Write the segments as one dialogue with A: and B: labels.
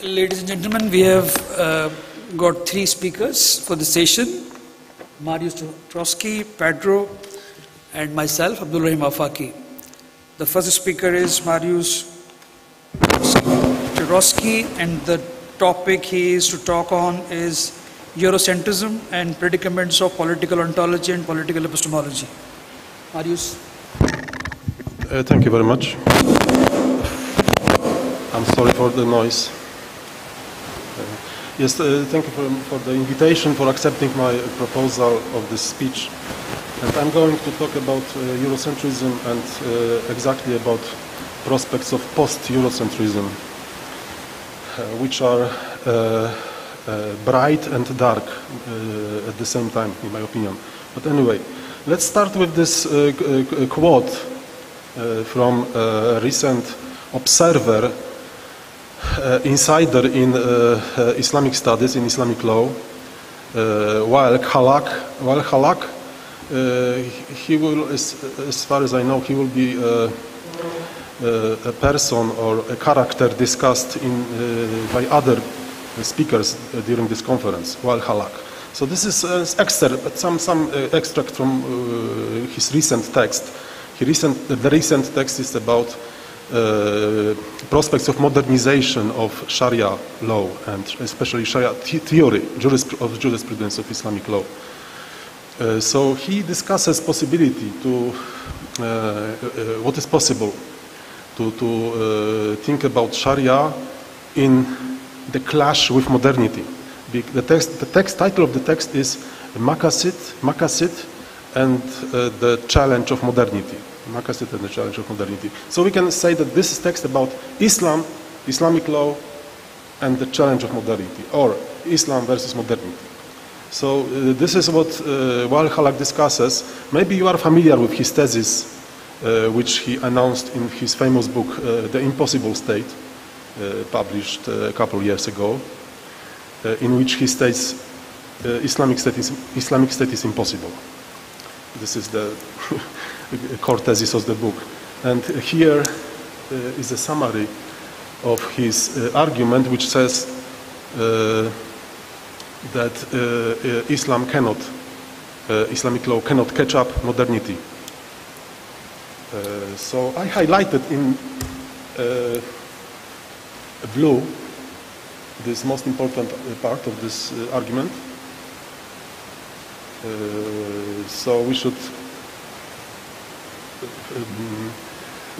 A: Ladies and gentlemen, we have got three speakers for the session. Marius Trotsky, Pedro, and myself, Abdul Rahim Afaki. The first speaker is Marius Trotsky, and the topic he is to talk on is Eurocentrism and predicaments of political ontology and political epistemology. Marius.
B: Thank you very much. I'm sorry for the noise. Yes, thank you for the invitation, for accepting my proposal of this speech. And I'm going to talk about Eurocentrism and exactly about prospects of post-Eurocentrism, which are bright and dark at the same time, in my opinion. But anyway, let's start with this quote from a recent Observer insider in Islamic studies, in Islamic law, while Halak, he will, as far as I know, he will be a person or a character discussed by other speakers during this conference, while Halak. So this is some extract from his recent text. The recent text is about prospects of modernization of Sharia law and especially Sharia theory, jurisprudence of Islamic law. So he discusses possibility to what is possible to think about Sharia in the clash with modernity. The text title of the text is Maqasid and the challenge of modernity. Maqasid and the challenge of modernity. So we can say that this is text about Islam, Islamic law, and the challenge of modernity, or Islam versus modernity. So this is what Wael Halak discusses. Maybe you are familiar with his thesis, which he announced in his famous book, The Impossible State, published a couple of years ago, in which he states Islamic State is impossible. This is the core thesis of the book. And here is a summary of his argument, which says that Islamic law cannot catch up modernity. So I highlighted in blue this most important part of this argument. So we should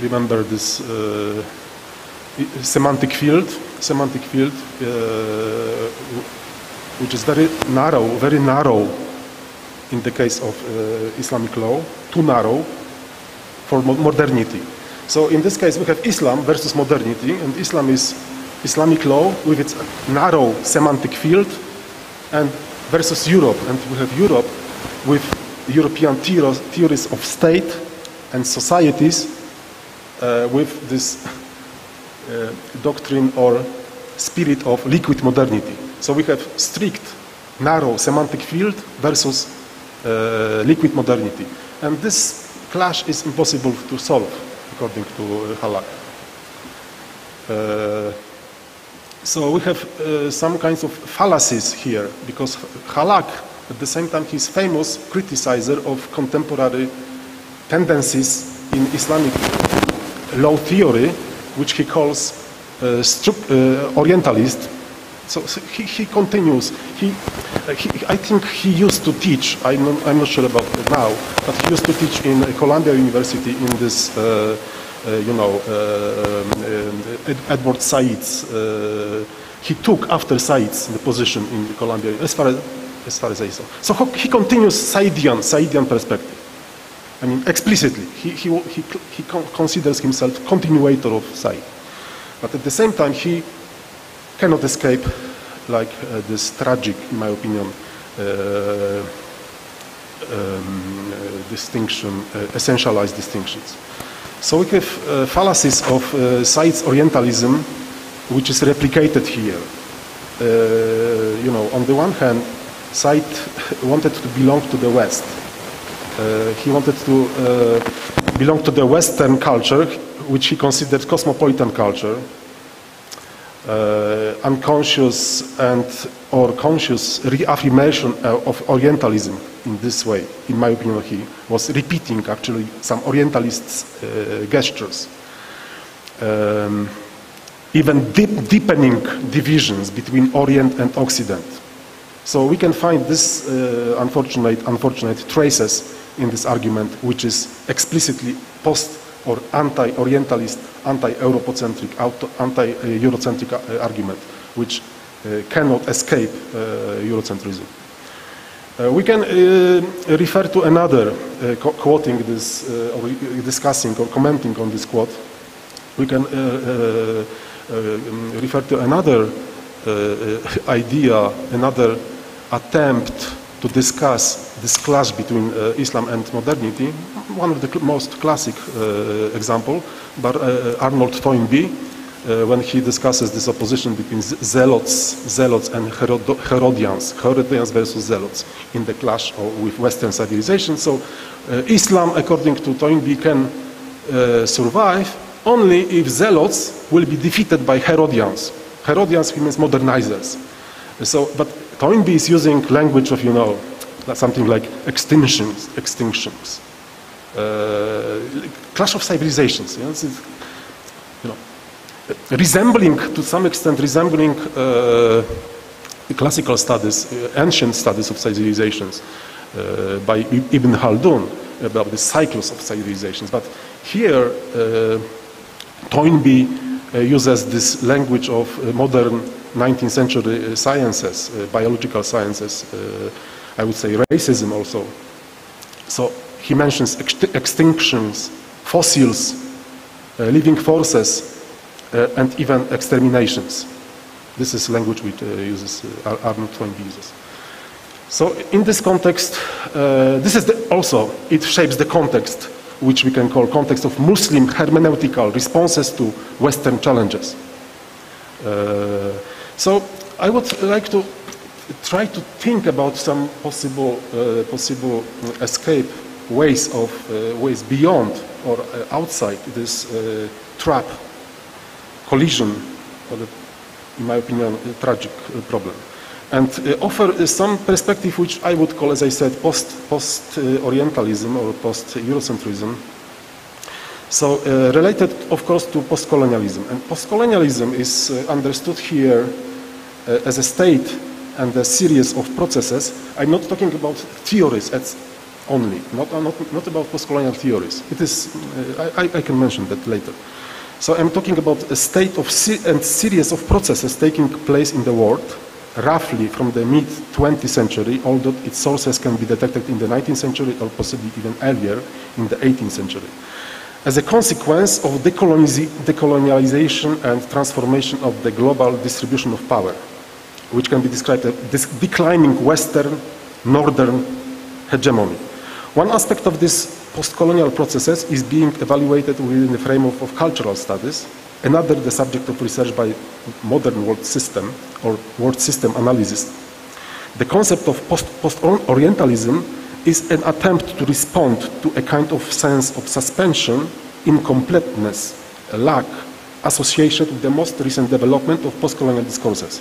B: remember this semantic field, which is very narrow in the case of Islamic law, too narrow for modernity. So in this case we have Islam versus modernity, and Islam is Islamic law with its narrow semantic field, and versus Europe, and we have Europe with European theories of state and societies with this doctrine or spirit of liquid modernity. So we have strict, narrow semantic field versus liquid modernity. And this clash is impossible to solve, according to Halak. So we have some kinds of fallacies here, because Halak, at the same time, he's famous criticizer of contemporary tendencies in Islamic law theory, which he calls Orientalist. So he continues. I think he used to teach. I'm not sure about it now, but he used to teach in Columbia University in this, Edward Said's. He took after Said's the position in Columbia, as far as I saw. So he continues Saidian perspective. I mean, explicitly, he considers himself continuator of Said. But at the same time, he cannot escape like this tragic, in my opinion, distinction, essentialized distinctions. So we have fallacies of Said's Orientalism, which is replicated here. On the one hand, Said wanted to belong to the West. He wanted to belong to the Western culture, which he considered cosmopolitan culture. unconscious and or conscious reaffirmation of Orientalism in this way. In my opinion, he was repeating actually some Orientalist gestures. Even deepening divisions between Orient and Occident. So we can find this unfortunate traces in this argument, which is explicitly post or anti-Orientalist, anti-Eurocentric, anti-Eurocentric argument, which cannot escape Eurocentrism. We can refer to another, quoting this, or discussing or commenting on this quote. We can refer to another idea, another attempt to discuss this clash between Islam and modernity. One of the most classic example, but Arnold Toynbee, when he discusses this opposition between zealots and Herodians versus zealots in the clash with Western civilization. So Islam, according to Toynbee, can survive only if zealots will be defeated by Herodians. Herodians, he means modernizers. So, but Toynbee is using language of, something like extinctions. Clash of civilizations. Resembling, to some extent, classical studies, ancient studies of civilizations by Ibn Khaldun about the cycles of civilizations. But here, Toynbee uses this language of modern 19th century sciences, biological sciences, I would say racism also. So he mentions extinctions, fossils, living forces, and even exterminations. This is language which Arnold Toynbee uses. So in this context, this is it shapes the context which we can call context of Muslim hermeneutical responses to Western challenges. So I would like to try to think about some possible escape ways beyond or outside this trap, collision, or in my opinion, a tragic problem, and offer some perspective which I would call, as I said, post-Orientalism or post-Eurocentrism. So related, of course, to post-colonialism. And post-colonialism is understood here as a state and a series of processes. I'm not talking about theories only, not about post-colonial theories. It is, I can mention that later. So I'm talking about a state of and series of processes taking place in the world, roughly from the mid-20th century, although its sources can be detected in the 19th century or possibly even earlier in the 18th century. As a consequence of decolonialization and transformation of the global distribution of power, which can be described as this declining Western, Northern hegemony. One aspect of this post-colonial processes is being evaluated within the framework of cultural studies, another the subject of research by modern world system or world system analysis. The concept of post-Orientalism is an attempt to respond to a kind of sense of suspension, incompleteness, a lack, associated with the most recent development of post-colonial discourses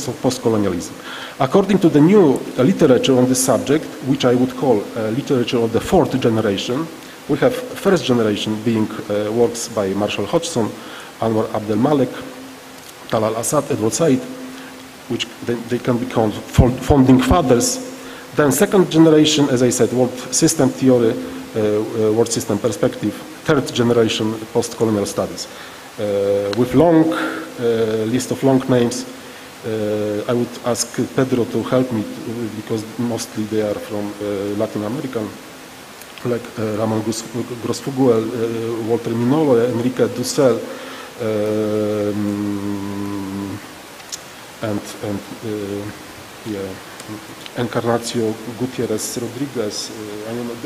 B: of post-colonialism. According to the new literature on this subject, which I would call literature of the fourth generation, we have first generation being works by Marshall Hodgson, Anwar Abdel Malek, Talal Asad, Edward Said, which they can be called founding fathers. Then second generation, as I said, world system theory, world system perspective. Third generation, post-colonial studies. With long list of long names, I would ask Pedro to help me because mostly they are from Latin American, like Ramon Grosfuguel, Walter Minolo, Enrique Dussel, Encarnacio Gutierrez Rodriguez. I don't know,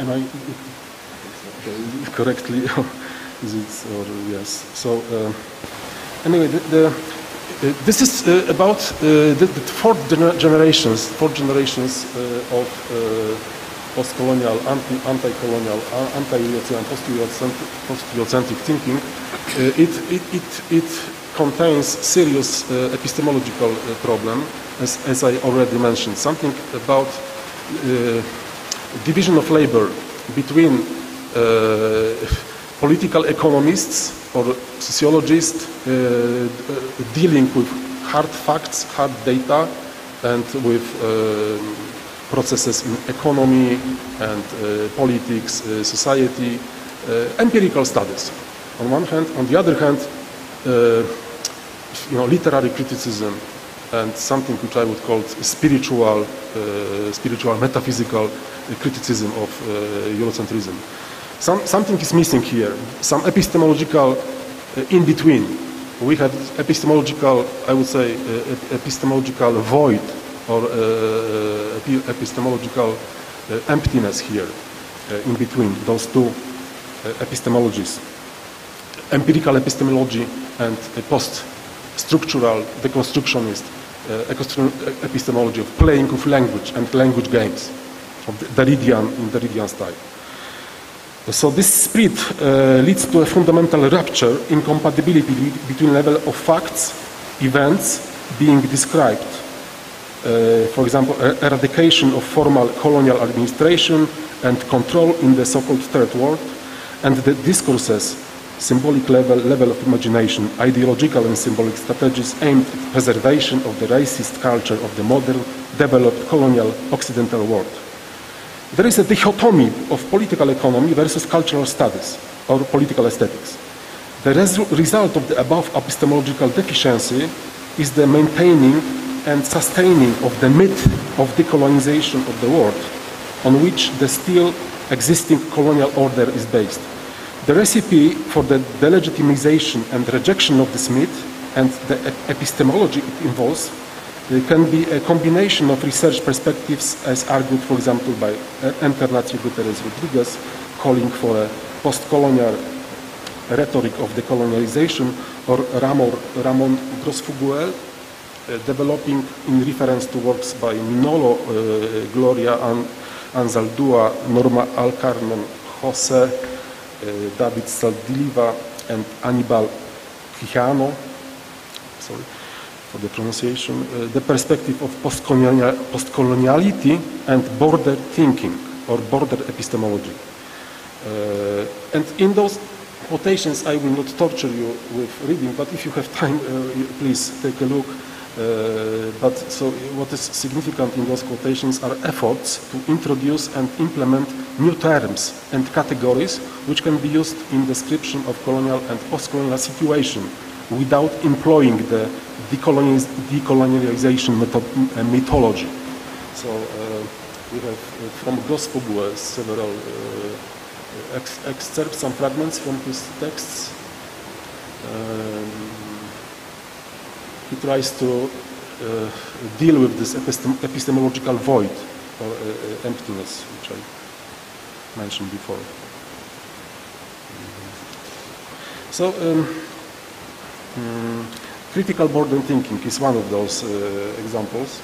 B: am I correctly? Is it or yes? So anyway, this is about the four generations of post-colonial, anti-colonial, anti-Eurocentric, post-Eurocentric thinking, it contains serious epistemological problem, as I already mentioned, something about division of labor between political economists or sociologists dealing with hard facts, hard data, and with processes in economy and politics, society, empirical studies on one hand. On the other hand, literary criticism and something which I would call spiritual, metaphysical criticism of Eurocentrism. Something is missing here, some epistemological in between. We have epistemological, I would say, epistemological void or epistemological emptiness here in between those two epistemologies. Empirical epistemology and post-structural deconstructionist epistemology of playing with language and language games of the Derridian style. So this split leads to a fundamental rupture, incompatibility between level of facts, events being described. For example, eradication of formal colonial administration and control in the so-called Third World, and the discourses, symbolic level of imagination, ideological and symbolic strategies aimed at preservation of the racist culture of the modern, developed colonial Occidental world. There is a dichotomy of political economy versus cultural studies or political aesthetics. The result of the above epistemological deficiency is the maintaining and sustaining of the myth of decolonization of the world, on which the still existing colonial order is based. The recipe for the delegitimization and rejection of this myth and the epistemology it involves can be a combination of research perspectives, as argued, for example, by Encarnacio Guterres Rodriguez, calling for a post-colonial rhetoric of decolonialization, or Ramon Grosfuguel, developing in reference to works by Minolo, Gloria Anzaldúa, Norma Alcarmen, Jose, David Saldiliva, and Anibal Quijano, sorry for the pronunciation, the perspective of post-coloniality and border thinking, or border epistemology. And in those quotations, I will not torture you with reading, but if you have time, please take a look. But so what is significant in those quotations are efforts to introduce and implement new terms and categories which can be used in description of colonial and post-colonial situation without employing the decolonialization mythology. So we have from Grosfuguel several excerpts, some fragments from his texts. He tries to deal with this epistemological void or emptiness, which I mentioned before. So, critical border thinking is one of those examples.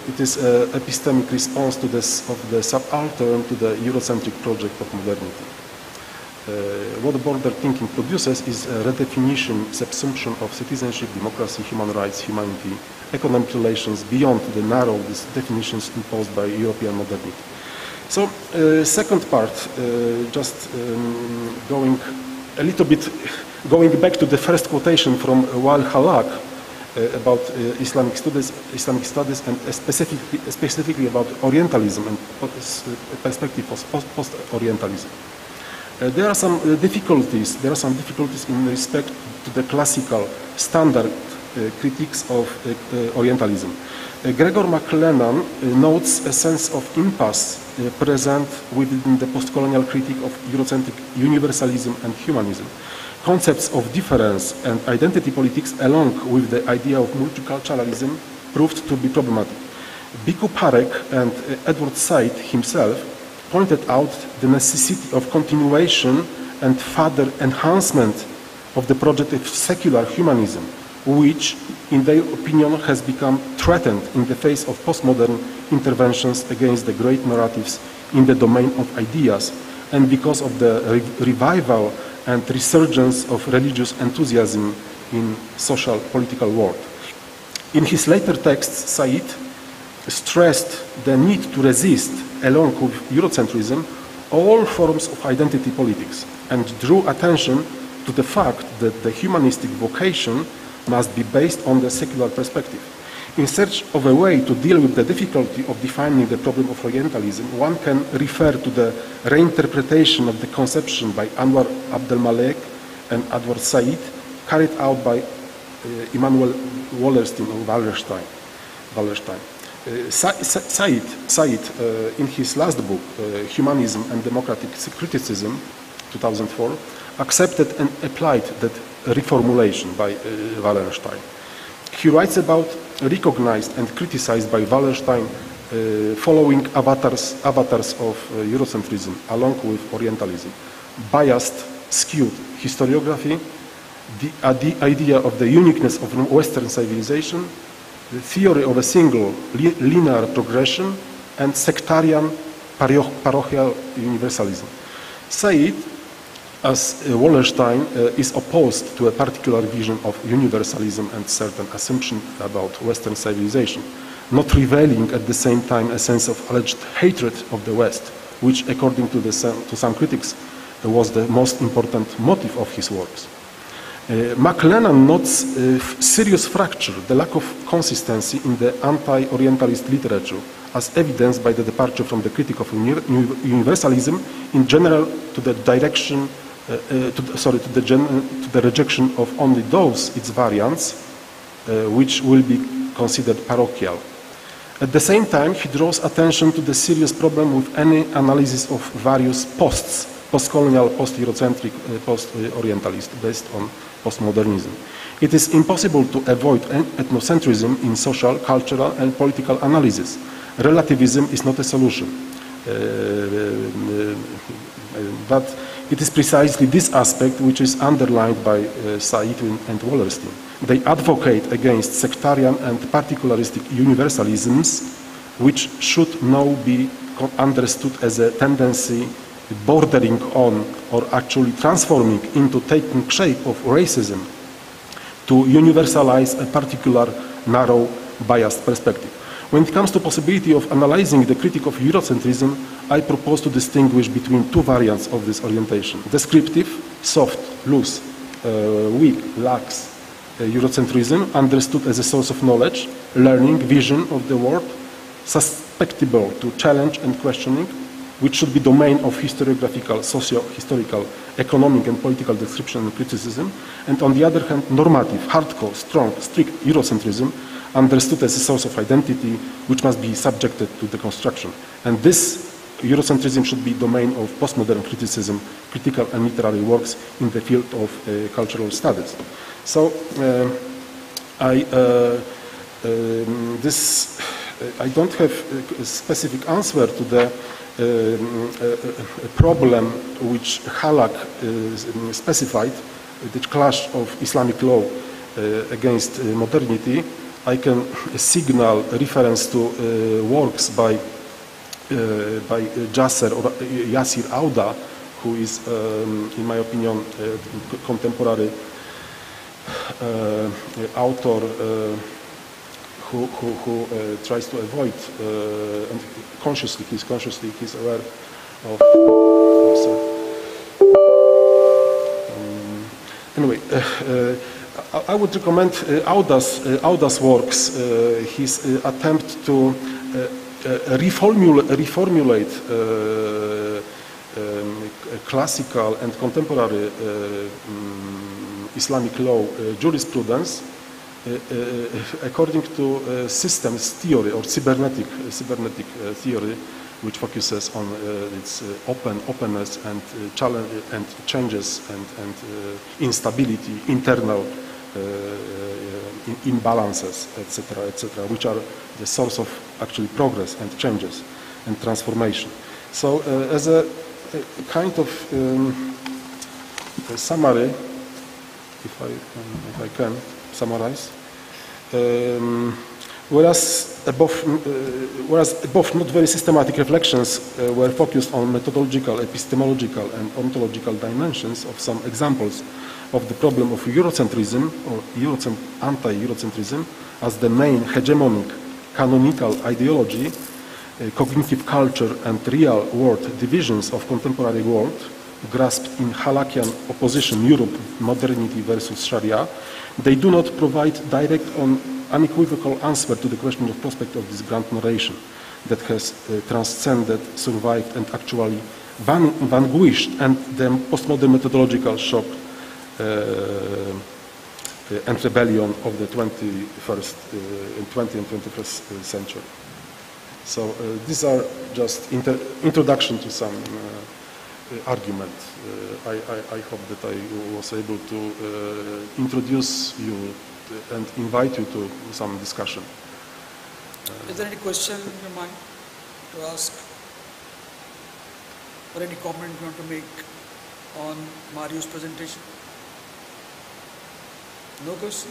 B: It is an epistemic response to of the subaltern to the Eurocentric project of modernity. What border thinking produces is a redefinition, subsumption of citizenship, democracy, human rights, humanity, economic relations beyond the narrow definitions imposed by European modernity. So, second part, just going a little bit, going back to the first quotation from Wael Halak about Islamic studies, and specifically about Orientalism and perspective of post-Orientalism. There are some difficulties. There are some difficulties in respect to the classical standard critiques of Orientalism. Gregor McLennan notes a sense of impasse present within the post-colonial critique of Eurocentric universalism and humanism. Concepts of difference and identity politics, along with the idea of multiculturalism, proved to be problematic. Biku Parek and Edward Said himself pointed out the necessity of continuation and further enhancement of the project of secular humanism, which in their opinion, has become threatened in the face of postmodern interventions against the great narratives in the domain of ideas, and because of the revival and resurgence of religious enthusiasm in social political world. In his later texts, Said stressed the need to resist, along with Eurocentrism, all forms of identity politics, and drew attention to the fact that the humanistic vocation must be based on the secular perspective. In search of a way to deal with the difficulty of defining the problem of Orientalism, one can refer to the reinterpretation of the conception by Anwar Abdelmalek and Edward Said, carried out by Immanuel Wallerstein or Wallerstein. Said, in his last book, Humanism and Democratic Criticism, 2004, accepted and applied that reformulation by Wallerstein. He writes about recognized and criticized by Wallerstein following avatars of Eurocentrism along with Orientalism: biased, skewed historiography, the idea of the uniqueness of Western civilization, the theory of a single linear progression, and sectarian parochial universalism. Said, as Wallerstein, is opposed to a particular vision of universalism and certain assumption about Western civilization, not revealing at the same time a sense of alleged hatred of the West, which, according to some critics, was the most important motive of his works. McLennan notes serious fracture, the lack of consistency in the anti-Orientalist literature, as evidenced by the departure from the critique of universalism in general to the direction, to the rejection of only those its variants, which will be considered parochial. At the same time, he draws attention to the serious problem with any analysis of various post-colonial, post-Eurocentric, post-Orientalist, based on postmodernism. It is impossible to avoid ethnocentrism in social, cultural, and political analysis. Relativism is not a solution. But it is precisely this aspect which is underlined by Said and Wallerstein. They advocate against sectarian and particularistic universalisms, which should now be understood as a tendency bordering on or actually transforming into taking shape of racism to universalize a particular narrow biased perspective. When it comes to possibility of analyzing the critique of Eurocentrism, I propose to distinguish between two variants of this orientation: descriptive, soft, loose, weak, lax Eurocentrism, understood as a source of knowledge, learning, vision of the world, susceptible to challenge and questioning, which should be domain of historiographical, socio-historical, economic and political description and criticism, and on the other hand, normative, hardcore, strong, strict Eurocentrism, understood as a source of identity, which must be subjected to deconstruction. And this Eurocentrism should be domain of postmodern criticism, critical and literary works in the field of cultural studies. So I don't have a specific answer to the problem which Halak specified, the clash of Islamic law against modernity. I can signal reference to works by Jasser or Yasir Auda, who is, in my opinion, contemporary author who tries to avoid and he's aware of. Anyway. I would recommend Auda's works, his attempt to reformulate classical and contemporary Islamic law jurisprudence according to systems theory or cybernetic theory, which focuses on its openness and challenge and changes and instability, internal imbalances, etc., which are the source of actually progress and changes and transformation. So, as a kind of summary, if I can summarize, Whereas above not very systematic reflections were focused on methodological, epistemological, and ontological dimensions of some examples of the problem of Eurocentrism or anti-Eurocentrism as the main hegemonic canonical ideology, cognitive culture, and real-world divisions of contemporary world, grasped in Halakian opposition Europe, modernity versus Sharia, they do not provide direct or unequivocal answer to the question of prospect of this grand narration that has transcended, survived, and actually vanquished and the postmodern methodological shock and rebellion of the 20th and 21st century. So these are just introduction to some argument. I hope that I was able to introduce you and invite you to some discussion.
A: Is there any question in your mind to ask? Or any comment you want to make on Mario's presentation? No question?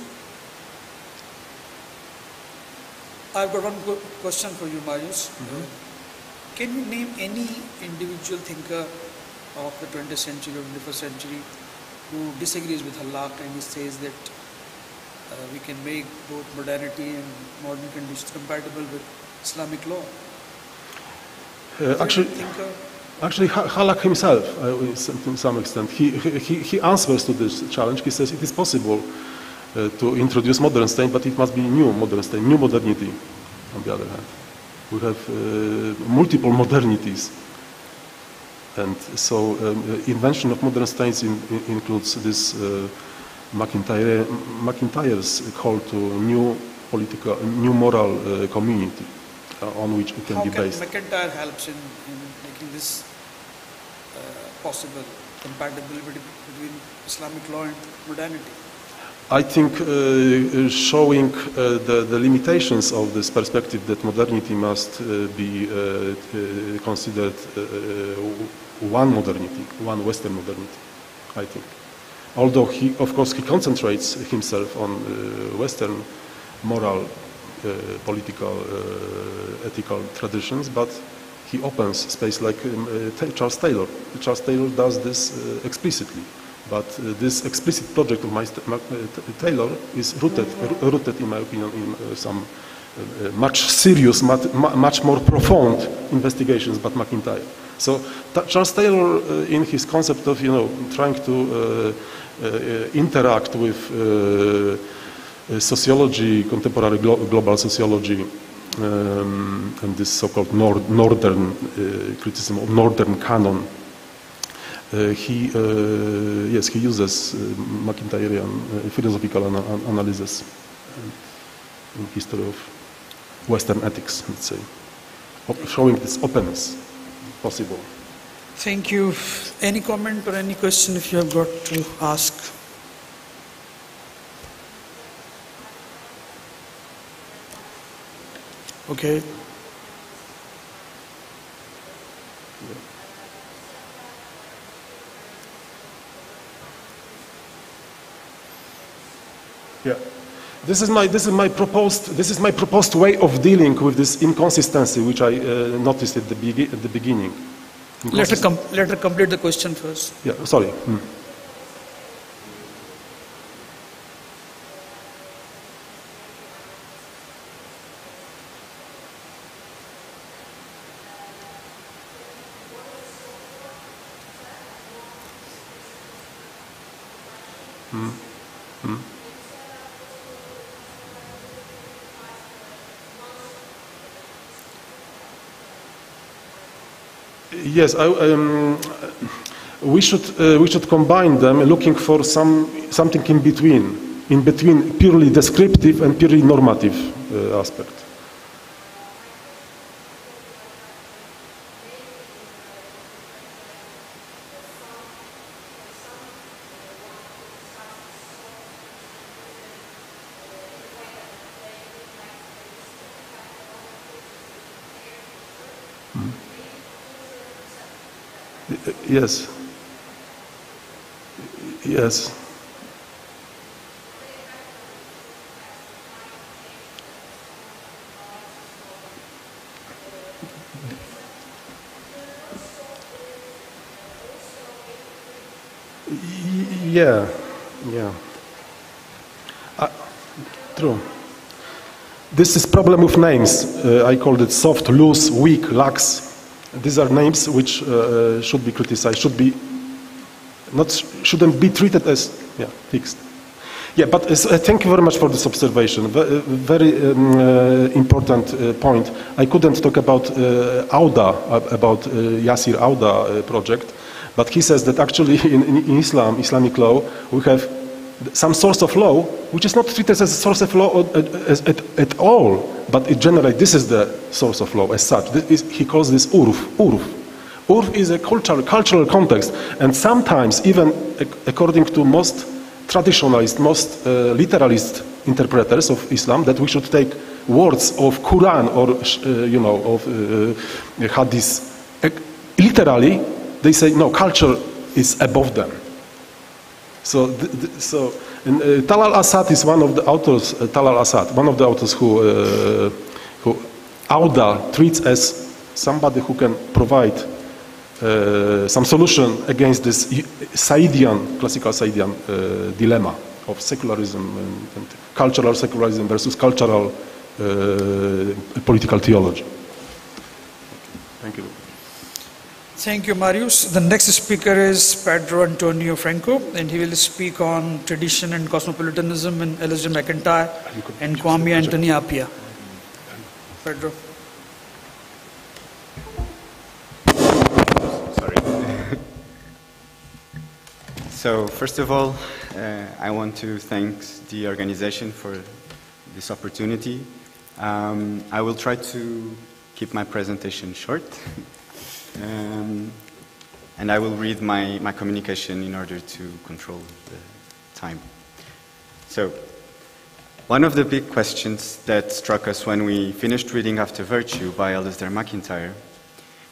A: I've got one question for you, Marius. Can you name any individual thinker of the 20th century or 21st century who disagrees with Halak and he says that we can make both modernity and modern conditions compatible with Islamic law?
B: Actually, Halak himself, to some extent, he answers to this challenge. He says it is possible to introduce modern state, but it must be new modern state, new modernity. On the other hand, we have multiple modernities, and so invention of modern states includes this McIntyre's call to new political, new moral community on which it can be based.
A: How can McIntyre helps in making this possible compatibility between Islamic law and modernity?
B: I think showing the limitations of this perspective that modernity must be considered one modernity, one Western modernity, I think. Although of course he concentrates himself on Western moral, political, ethical traditions, but he opens space like Charles Taylor. Charles Taylor does this explicitly. But this explicit project of Taylor is rooted, in my opinion, in some much serious, much more profound investigations by McIntyre. So Charles Taylor, in his concept of trying to interact with sociology, contemporary global sociology, and this so-called northern criticism of northern canon. He uses McIntyrean philosophical analysis in history of Western ethics, let's say, showing this openness possible.
A: Thank you. Any comment or any question if you have got to ask? Okay.
B: Yeah, this is my proposed way of dealing with this inconsistency, which I noticed at the beginning.
A: Let her complete the question first.
B: Yeah, sorry. Yes, we should combine them, looking for something in between purely descriptive and purely normative aspect. Yes. Yes. Yeah, yeah. True. This is problem with names. I called it soft, loose, weak, lax. These are names which should be criticized, shouldn't be treated as fixed. Yeah, but thank you very much for this observation. Very important point. I couldn't talk about Yasir Auda project, but he says that actually in Islamic law, we have some source of law which is not treated as a source of law at all, but generally this is the source of law as such. He calls this urf. Urf is a cultural context, and sometimes even according to most traditionalist, most literalist interpreters of Islam, that we should take words of Quran or of Hadith literally. They say no, culture is above them. So Talal Asad is one of the authors. Talal Asad, one of the authors who Auda treats as somebody who can provide some solution against this classical Saidian dilemma of secularism and cultural secularism versus cultural political theology. Thank you.
A: Thank you, Marius. The next speaker is Pedro Antonio Franco, and he will speak on tradition and cosmopolitanism in Elijah McIntyre and Kwame Anthony Appiah. Pedro.
C: So first of all, I want to thank the organization for this opportunity. I will try to keep my presentation short, and I will read my communication in order to control the time. So, one of the big questions that struck us when we finished reading After Virtue by Alasdair MacIntyre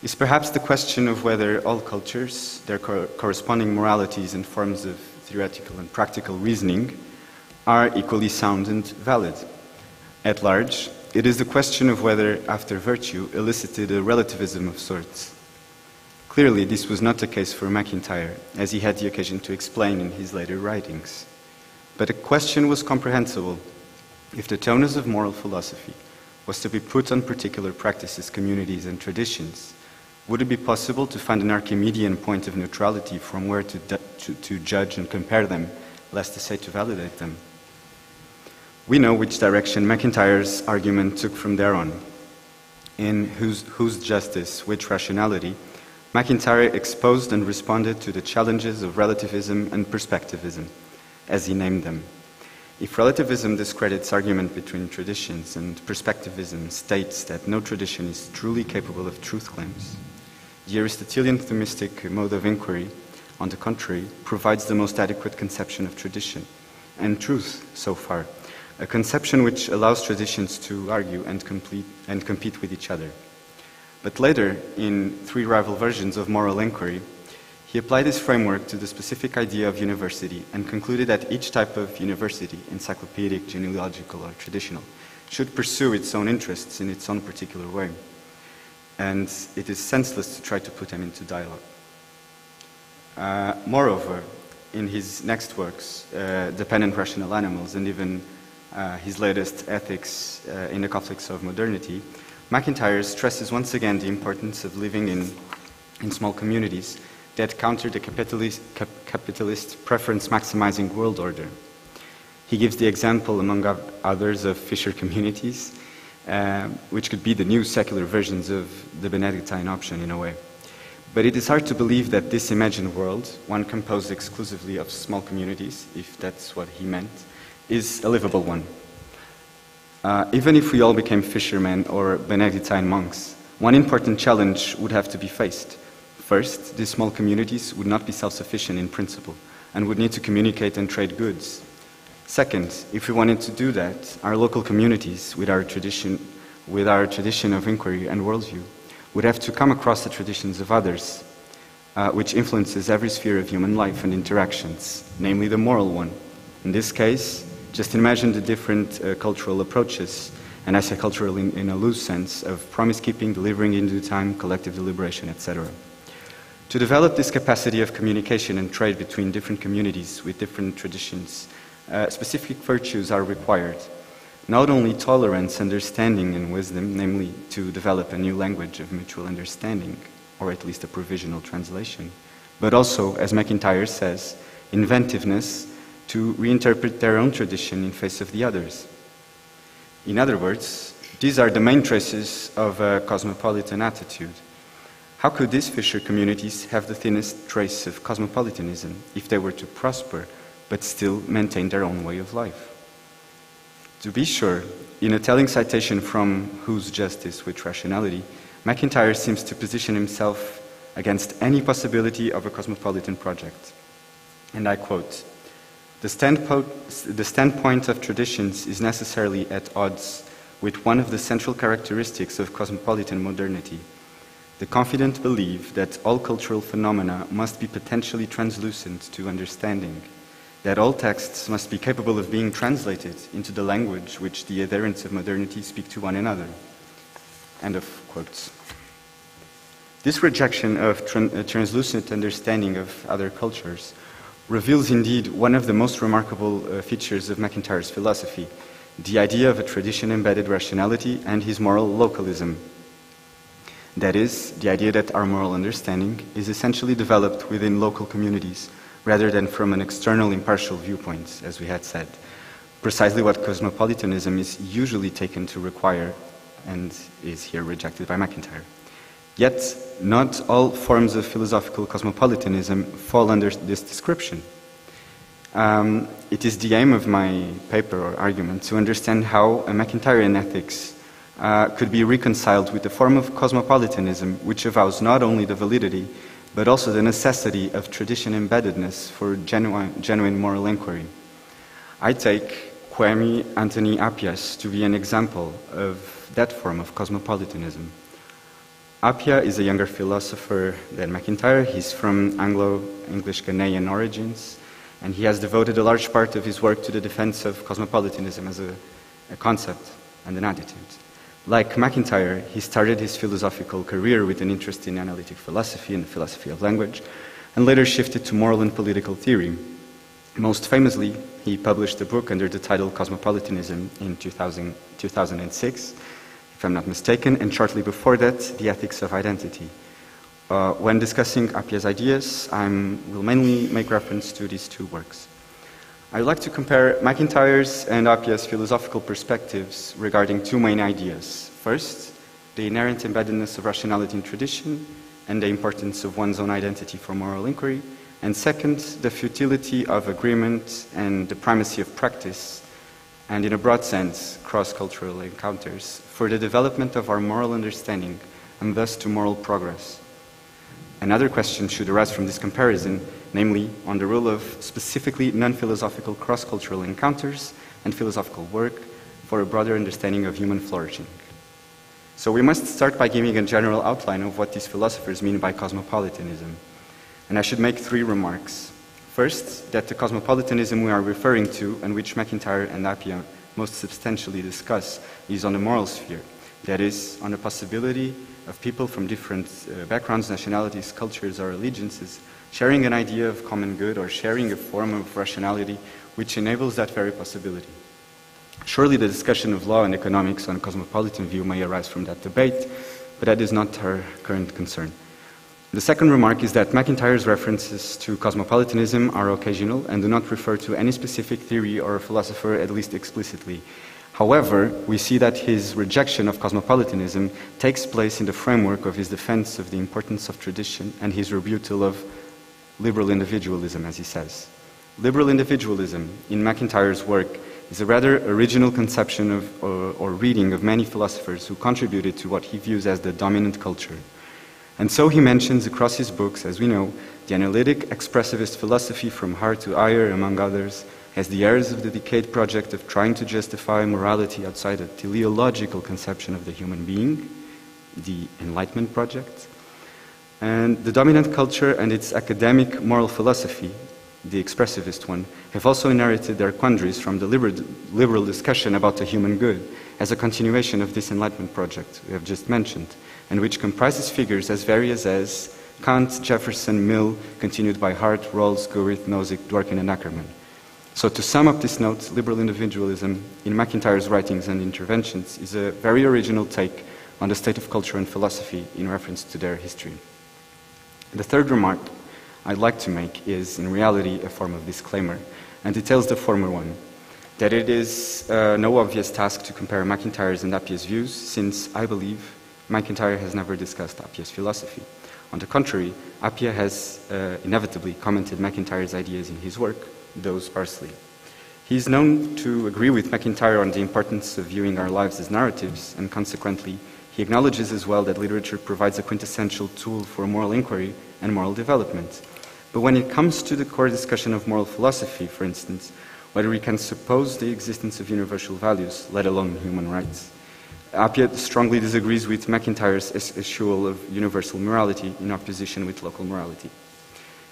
C: is perhaps the question of whether all cultures, their corresponding moralities and forms of theoretical and practical reasoning are equally sound and valid. At large, it is the question of whether After Virtue elicited a relativism of sorts. Clearly, this was not the case for MacIntyre, as he had the occasion to explain in his later writings. But a question was comprehensible if the tonus of moral philosophy was to be put on particular practices, communities, and traditions. Would it be possible to find an Archimedean point of neutrality from where to judge and compare them, lest to say to validate them? We know which direction MacIntyre's argument took from there on. In whose justice, which rationality, MacIntyre exposed and responded to the challenges of relativism and perspectivism, as he named them. If relativism discredits argument between traditions and perspectivism states that no tradition is truly capable of truth claims, the Aristotelian themistic mode of inquiry, on the contrary, provides the most adequate conception of tradition and truth so far, a conception which allows traditions to argue and compete with each other. But later, in three rival versions of moral inquiry, he applied this framework to the specific idea of university and concluded that each type of university, encyclopedic, genealogical, or traditional, should pursue its own interests in its own particular way. And it is senseless to try to put them into dialogue. Moreover, in his next works, Dependent Rational Animals, and even his latest Ethics in the Conflicts of Modernity, MacIntyre stresses once again the importance of living in small communities that counter the capitalist preference-maximizing world order. He gives the example, among others, of fisher communities, which could be the new secular versions of the Benedictine option in a way. But it is hard to believe that this imagined world, one composed exclusively of small communities, if that's what he meant, is a livable one. Even if we all became fishermen or Benedictine monks, one important challenge would have to be faced. First, these small communities would not be self-sufficient in principle and would need to communicate and trade goods. Second, if we wanted to do that, our local communities, with our tradition of inquiry and worldview, would have to come across the traditions of others, which influences every sphere of human life and interactions, namely the moral one. In this case, just imagine the different cultural approaches, and I say cultural in a loose sense, of promise-keeping, delivering in due time, collective deliberation, etc. To develop this capacity of communication and trade between different communities with different traditions, specific virtues are required. Not only tolerance, understanding, and wisdom, namely to develop a new language of mutual understanding, or at least a provisional translation, but also, as MacIntyre says, inventiveness to reinterpret their own tradition in face of the others. In other words, these are the main traces of a cosmopolitan attitude. How could these fisher communities have the thinnest trace of cosmopolitanism if they were to prosper, but still maintain their own way of life? To be sure, in a telling citation from Whose Justice with Rationality, MacIntyre seems to position himself against any possibility of a cosmopolitan project. And I quote, the standpoint of traditions is necessarily at odds with one of the central characteristics of cosmopolitan modernity, the confident belief that all cultural phenomena must be potentially translucent to understanding, that all texts must be capable of being translated into the language which the adherents of modernity speak to one another. End of quotes. This rejection of translucent understanding of other cultures reveals indeed one of the most remarkable features of MacIntyre's philosophy, the idea of a tradition-embedded rationality and his moral localism. That is, the idea that our moral understanding is essentially developed within local communities, rather than from an external impartial viewpoint, as we had said, precisely what cosmopolitanism is usually taken to require and is here rejected by MacIntyre. Yet, not all forms of philosophical cosmopolitanism fall under this description. It is the aim of my paper or argument to understand how a MacIntyrean ethics could be reconciled with a form of cosmopolitanism which avows not only the validity, but also the necessity of tradition embeddedness for genuine moral inquiry. I take Kwame Anthony Appiah's to be an example of that form of cosmopolitanism. Appiah is a younger philosopher than MacIntyre. He's from Anglo-English Ghanaian origins, and he has devoted a large part of his work to the defense of cosmopolitanism as a concept and an attitude. Like MacIntyre, he started his philosophical career with an interest in analytic philosophy and philosophy of language, and later shifted to moral and political theory. Most famously, he published a book under the title Cosmopolitanism in 2006, if I'm not mistaken, and shortly before that, The Ethics of Identity. When discussing Appiah's ideas, I will mainly make reference to these two works. I would like to compare MacIntyre's and Appiah's philosophical perspectives regarding two main ideas. First, the inherent embeddedness of rationality in tradition and the importance of one's own identity for moral inquiry, and second, the futility of agreement and the primacy of practice, and in a broad sense, cross-cultural encounters, for the development of our moral understanding and thus to moral progress. Another question should arise from this comparison, namely on the role of specifically non-philosophical cross-cultural encounters and philosophical work for a broader understanding of human flourishing. So we must start by giving a general outline of what these philosophers mean by cosmopolitanism. And I should make three remarks. First, that the cosmopolitanism we are referring to, and which MacIntyre and Appiah most substantially discuss, is on the moral sphere. That is, on the possibility of people from different backgrounds, nationalities, cultures, or allegiances sharing an idea of common good or sharing a form of rationality which enables that very possibility. Surely the discussion of law and economics on a cosmopolitan view may arise from that debate, but that is not our current concern. The second remark is that MacIntyre's references to cosmopolitanism are occasional and do not refer to any specific theory or philosopher, at least explicitly. However, we see that his rejection of cosmopolitanism takes place in the framework of his defense of the importance of tradition and his rebuttal of liberal individualism, as he says. Liberal individualism, in MacIntyre's work, is a rather original conception of, or reading of many philosophers who contributed to what he views as the dominant culture. And so he mentions across his books, as we know, the analytic expressivist philosophy from Hart to Ayer, among others, as the heirs of the decayed project of trying to justify morality outside a teleological conception of the human being, the Enlightenment project. And the dominant culture and its academic moral philosophy, the expressivist one, have also inherited their quandaries from the liberal discussion about the human good as a continuation of this Enlightenment project we have just mentioned, and which comprises figures as various as Kant, Jefferson, Mill, continued by Hart, Rawls, Gurith, Nozick, Dworkin, and Ackerman. So to sum up this note, liberal individualism in MacIntyre's writings and interventions is a very original take on the state of culture and philosophy in reference to their history. The third remark I'd like to make is, in reality, a form of disclaimer, and details the former one, that it is no obvious task to compare MacIntyre's and Appier's views, since I believe MacIntyre has never discussed Appier's philosophy. On the contrary, Appier has inevitably commented MacIntyre's ideas in his work, though sparsely. He is known to agree with MacIntyre on the importance of viewing our lives as narratives, and consequently, he acknowledges as well that literature provides a quintessential tool for moral inquiry and moral development. But when it comes to the core discussion of moral philosophy, for instance, whether we can suppose the existence of universal values, let alone human rights, Appier strongly disagrees with MacIntyre's eschewal of universal morality in opposition with local morality.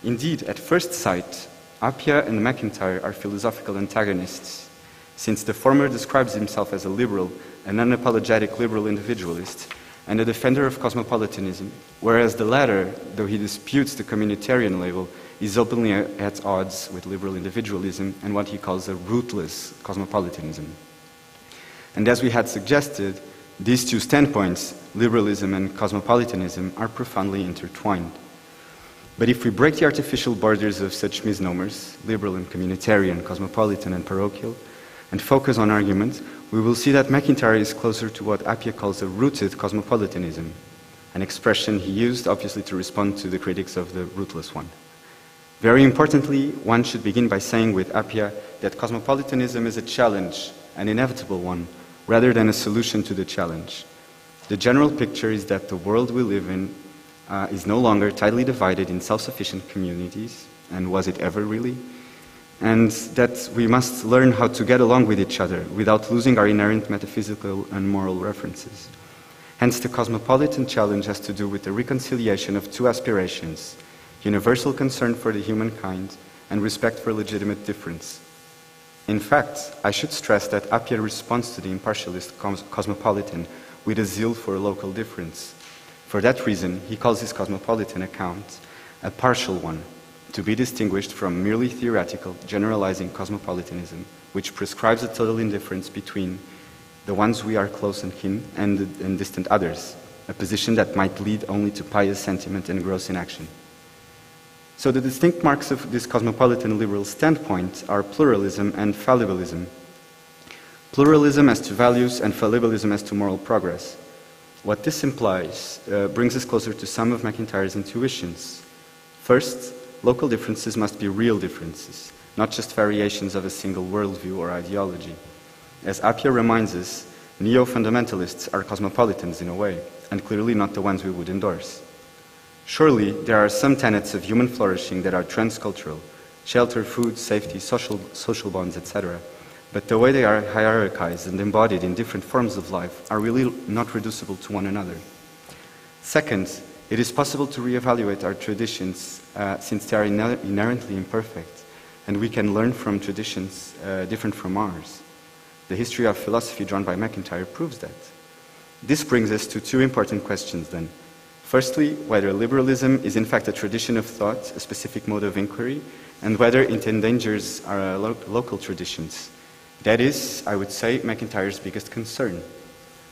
C: Indeed, at first sight, Appier and MacIntyre are philosophical antagonists, since the former describes himself as a liberal, an unapologetic liberal individualist, and a defender of cosmopolitanism, whereas the latter, though he disputes the communitarian label, is openly at odds with liberal individualism and what he calls a rootless cosmopolitanism. And as we had suggested, these two standpoints, liberalism and cosmopolitanism, are profoundly intertwined. But if we break the artificial borders of such misnomers, liberal and communitarian, cosmopolitan and parochial, and focus on argument, we will see that MacIntyre is closer to what Appier calls a rooted cosmopolitanism, an expression he used obviously to respond to the critics of the rootless one. Very importantly, one should begin by saying with Appier that cosmopolitanism is a challenge, an inevitable one, rather than a solution to the challenge. The general picture is that the world we live in is no longer tightly divided in self-sufficient communities, and was it ever really? And that we must learn how to get along with each other without losing our inherent metaphysical and moral references. Hence, the cosmopolitan challenge has to do with the reconciliation of two aspirations: universal concern for the humankind and respect for legitimate difference. In fact, I should stress that Appier responds to the impartialist cosmopolitan with a zeal for local difference. For that reason, he calls his cosmopolitan account a partial one, to be distinguished from merely theoretical, generalizing cosmopolitanism, which prescribes a total indifference between the ones we are close and kin and distant others, a position that might lead only to pious sentiment and gross inaction. So the distinct marks of this cosmopolitan liberal standpoint are pluralism and fallibilism. Pluralism as to values and fallibilism as to moral progress. What this implies brings us closer to some of MacIntyre's intuitions. First, local differences must be real differences, not just variations of a single worldview or ideology. As Appier reminds us, neo-fundamentalists are cosmopolitans in a way, and clearly not the ones we would endorse. Surely, there are some tenets of human flourishing that are transcultural: shelter, food, safety, social bonds, etc. But the way they are hierarchized and embodied in different forms of life are really not reducible to one another. Second, it is possible to reevaluate our traditions since they are inherently imperfect, and we can learn from traditions different from ours. The history of philosophy drawn by MacIntyre proves that. This brings us to two important questions then. Firstly, whether liberalism is in fact a tradition of thought, a specific mode of inquiry, and whether it endangers our local traditions. That is, I would say, MacIntyre's biggest concern.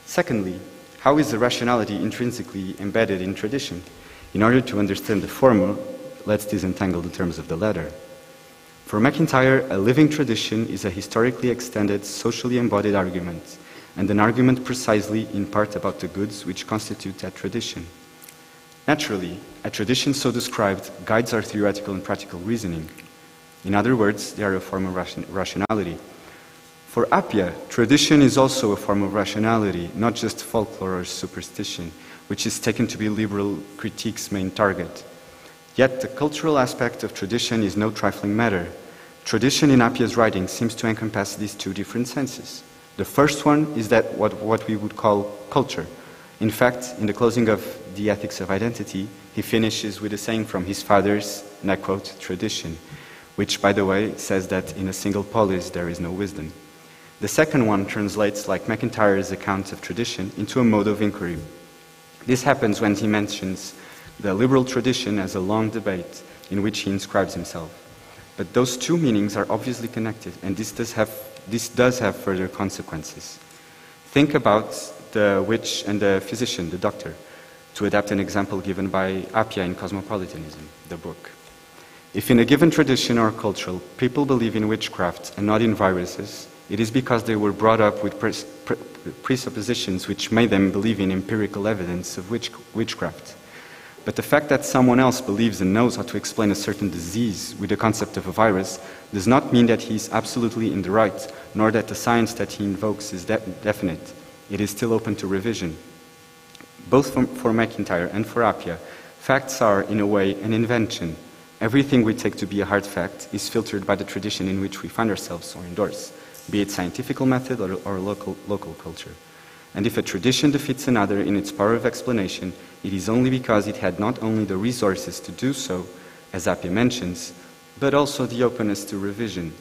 C: Secondly, how is the rationality intrinsically embedded in tradition? In order to understand the former, let's disentangle the terms of the latter. For MacIntyre, a living tradition is a historically extended, socially embodied argument, and an argument precisely in part about the goods which constitute that tradition. Naturally, a tradition so described guides our theoretical and practical reasoning. In other words, they are a form of rationality. For Appier, tradition is also a form of rationality, not just folklore or superstition, which is taken to be liberal critique's main target. Yet the cultural aspect of tradition is no trifling matter. Tradition in Appier's writing seems to encompass these two different senses. The first one is that what we would call culture. In fact, in the closing of The Ethics of Identity, he finishes with a saying from his fathers, and I quote, tradition, which, by the way, says that in a single polis there is no wisdom. The second one translates, like MacIntyre's account of tradition, into a mode of inquiry. This happens when he mentions the liberal tradition as a long debate in which he inscribes himself. But those two meanings are obviously connected, and this does have further consequences. Think about the witch and the physician, the doctor, to adapt an example given by Appia in Cosmopolitanism, the book. If in a given tradition or culture people believe in witchcraft and not in viruses, it is because they were brought up with presuppositions which made them believe in empirical evidence of witchcraft. But the fact that someone else believes and knows how to explain a certain disease with the concept of a virus does not mean that he is absolutely in the right, nor that the science that he invokes is definite. It is still open to revision. Both for McIntyre and for Appia, facts are, in a way, an invention. Everything we take to be a hard fact is filtered by the tradition in which we find ourselves or endorse, be it scientific method or local culture. And if a tradition defeats another in its power of explanation, it is only because it had not only the resources to do so, as Appia mentions, but also the openness to revision.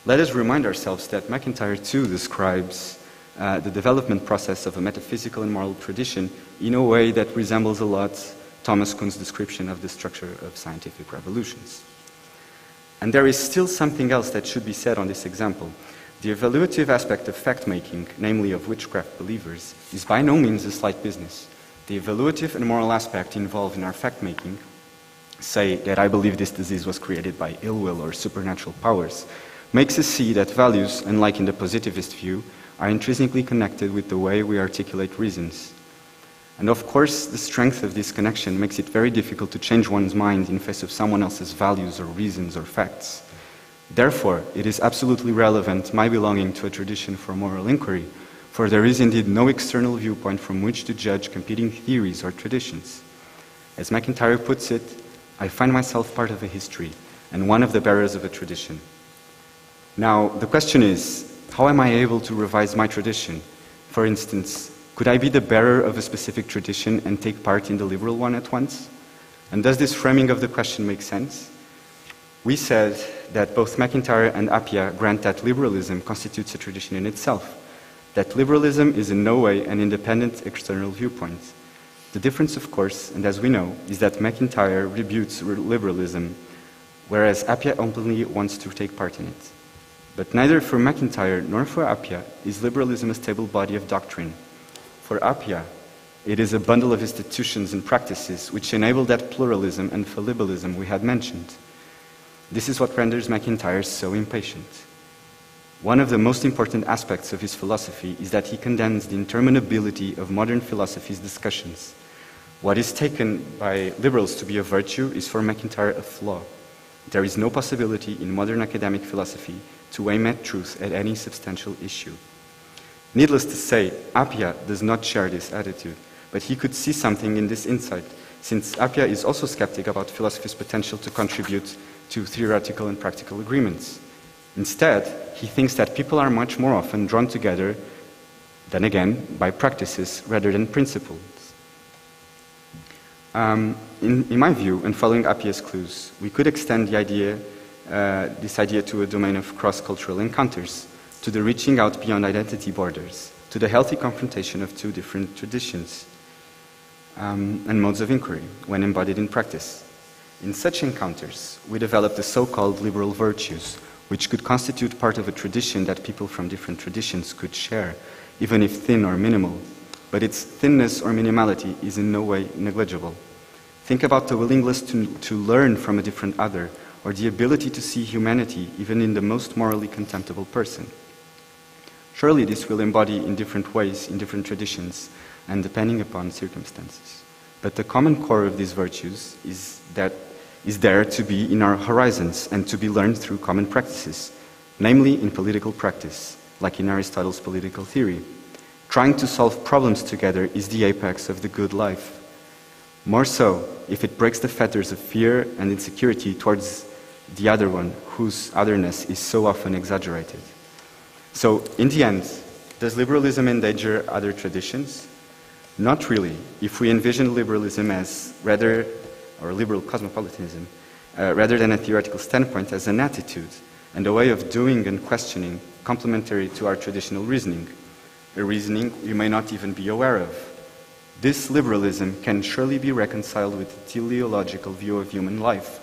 C: Let us remind ourselves that McIntyre too describes the development process of a metaphysical and moral tradition in a way that resembles a lot Thomas Kuhn's description of the structure of scientific revolutions. And there is still something else that should be said on this example. The evaluative aspect of fact-making, namely of witchcraft believers, is by no means a slight business. The evaluative and moral aspect involved in our fact-making, say that I believe this disease was created by ill will or supernatural powers, makes us see that values, unlike in the positivist view, are intrinsically connected with the way we articulate reasons. And of course, the strength of this connection makes it very difficult to change one's mind in face of someone else's values or reasons or facts. Therefore, it is absolutely relevant my belonging to a tradition for moral inquiry, for there is indeed no external viewpoint from which to judge competing theories or traditions. As McIntyre puts it, I find myself part of a history and one of the bearers of a tradition. Now, the question is, how am I able to revise my tradition? For instance, could I be the bearer of a specific tradition and take part in the liberal one at once? And does this framing of the question make sense? We said that both McIntyre and Appia grant that liberalism constitutes a tradition in itself, that liberalism is in no way an independent external viewpoint. The difference, of course, and as we know, is that McIntyre rebukes liberalism, whereas Appia openly wants to take part in it. But neither for McIntyre nor for Appia is liberalism a stable body of doctrine. For Appia, it is a bundle of institutions and practices which enable that pluralism and fallibilism we had mentioned. This is what renders McIntyre so impatient. One of the most important aspects of his philosophy is that he condemns the interminability of modern philosophy's discussions. What is taken by liberals to be a virtue is for McIntyre a flaw. There is no possibility in modern academic philosophy to aim at truth at any substantial issue. Needless to say, Appia does not share this attitude, but he could see something in this insight, since Appia is also skeptic about philosophy's potential to contribute to theoretical and practical agreements. Instead, he thinks that people are much more often drawn together, then again, by practices rather than principles. In my view, and following Appia's clues, we could extend the idea, this idea to a domain of cross-cultural encounters, to the reaching out beyond identity borders, to the healthy confrontation of two different traditions and modes of inquiry when embodied in practice. In such encounters, we develop the so-called liberal virtues, which could constitute part of a tradition that people from different traditions could share, even if thin or minimal, but its thinness or minimality is in no way negligible. Think about the willingness to learn from a different other, or the ability to see humanity even in the most morally contemptible person. Surely this will embody in different ways, in different traditions, and depending upon circumstances. But the common core of these virtues is there to be in our horizons and to be learned through common practices, namely in political practice, like in Aristotle's political theory. Trying to solve problems together is the apex of the good life. More so, if it breaks the fetters of fear and insecurity towards the other one, whose otherness is so often exaggerated. So, in the end, does liberalism endanger other traditions? Not really, if we envision liberalism as or liberal cosmopolitanism, rather than a theoretical standpoint, as an attitude and a way of doing and questioning complementary to our traditional reasoning, a reasoning we may not even be aware of. This liberalism can surely be reconciled with the teleological view of human life,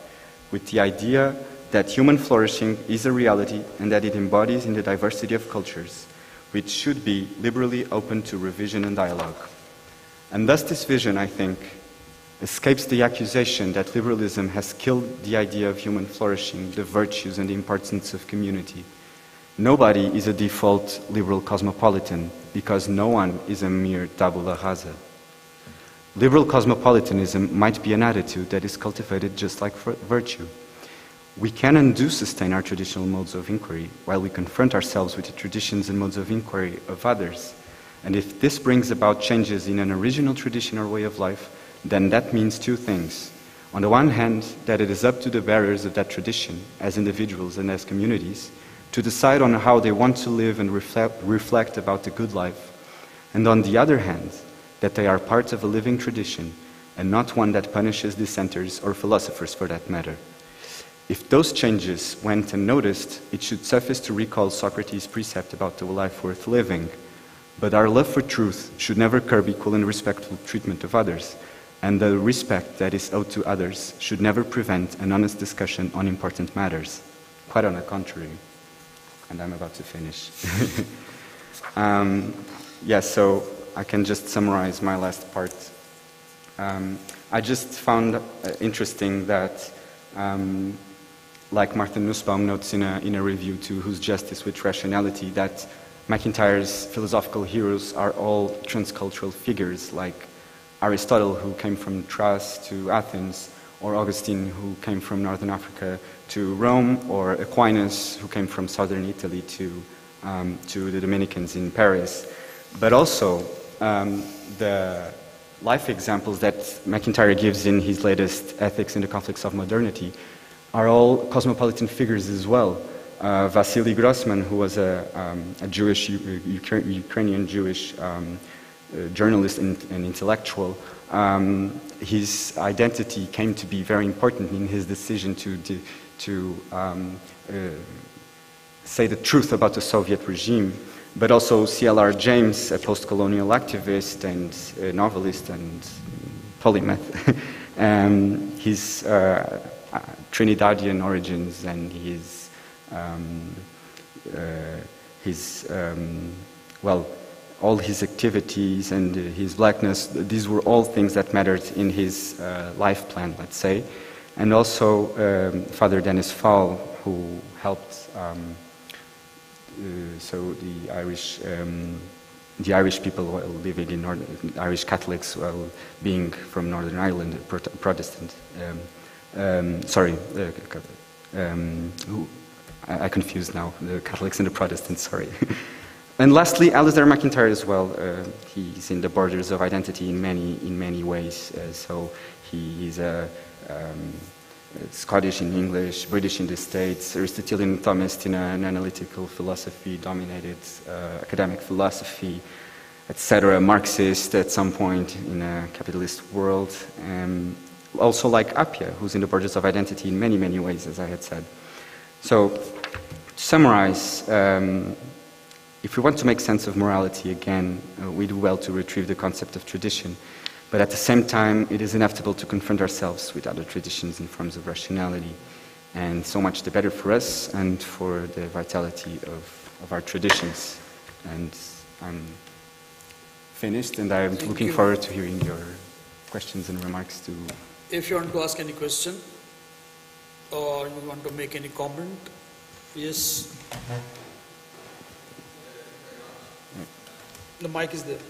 C: with the idea that human flourishing is a reality and that it embodies in the diversity of cultures, which should be liberally open to revision and dialogue. And thus this vision, I think, escapes the accusation that liberalism has killed the idea of human flourishing, the virtues and the importance of community. Nobody is a default liberal cosmopolitan, because no one is a mere tabula rasa. Liberal cosmopolitanism might be an attitude that is cultivated just like virtue. We can and do sustain our traditional modes of inquiry while we confront ourselves with the traditions and modes of inquiry of others. And if this brings about changes in an original tradition or way of life, then that means two things. On the one hand, that it is up to the bearers of that tradition, as individuals and as communities, to decide on how they want to live and reflect about the good life. And on the other hand, that they are part of a living tradition and not one that punishes dissenters or philosophers for that matter. If those changes went unnoticed, it should suffice to recall Socrates' precept about the life worth living. But our love for truth should never curb equal and respectful treatment of others, and the respect that is owed to others should never prevent an honest discussion on important matters. Quite on the contrary. And I'm about to finish. So I can just summarize my last part. I just found interesting that, like Martin Nussbaum notes in a review to Whose Justice with Rationality, that MacIntyre's philosophical heroes are all transcultural figures, like Aristotle, who came from Thrace to Athens, or Augustine, who came from Northern Africa to Rome, or Aquinas, who came from southern Italy to the Dominicans in Paris. But also, the life examples that MacIntyre gives in his latest Ethics in the Conflicts of Modernity are all cosmopolitan figures as well. Vasily Grossman, who was a Jewish, Ukrainian Jewish journalist and intellectual, his identity came to be very important in his decision to say the truth about the Soviet regime. But also C.L.R. James, a post-colonial activist and a novelist and polymath, his Trinidadian origins and all his activities and his blackness, these were all things that mattered in his life plan, let's say. And also Father Dennis Fall, who helped so the Irish people living in Irish Catholics, being from Northern Ireland, Protestant. I confused now the Catholics and the Protestants. Sorry. And lastly, Alasdair MacIntyre as well. He's in the borders of identity in many ways. So he's a Scottish in English, British in the States, Aristotelian Thomist in an analytical philosophy, dominated academic philosophy, etc., Marxist at some point in a capitalist world, also like Appia, who's in the borders of identity in many ways, as I had said. So, to summarize, if we want to make sense of morality again, we do well to retrieve the concept of tradition. But at the same time, it is inevitable to confront ourselves with other traditions and forms of rationality. And so much the better for us and for the vitality of our traditions. And I'm finished, and I'm looking forward to hearing your questions and remarks too.
A: If you want to ask any question, or you want to make any comment, yes. The mic is there.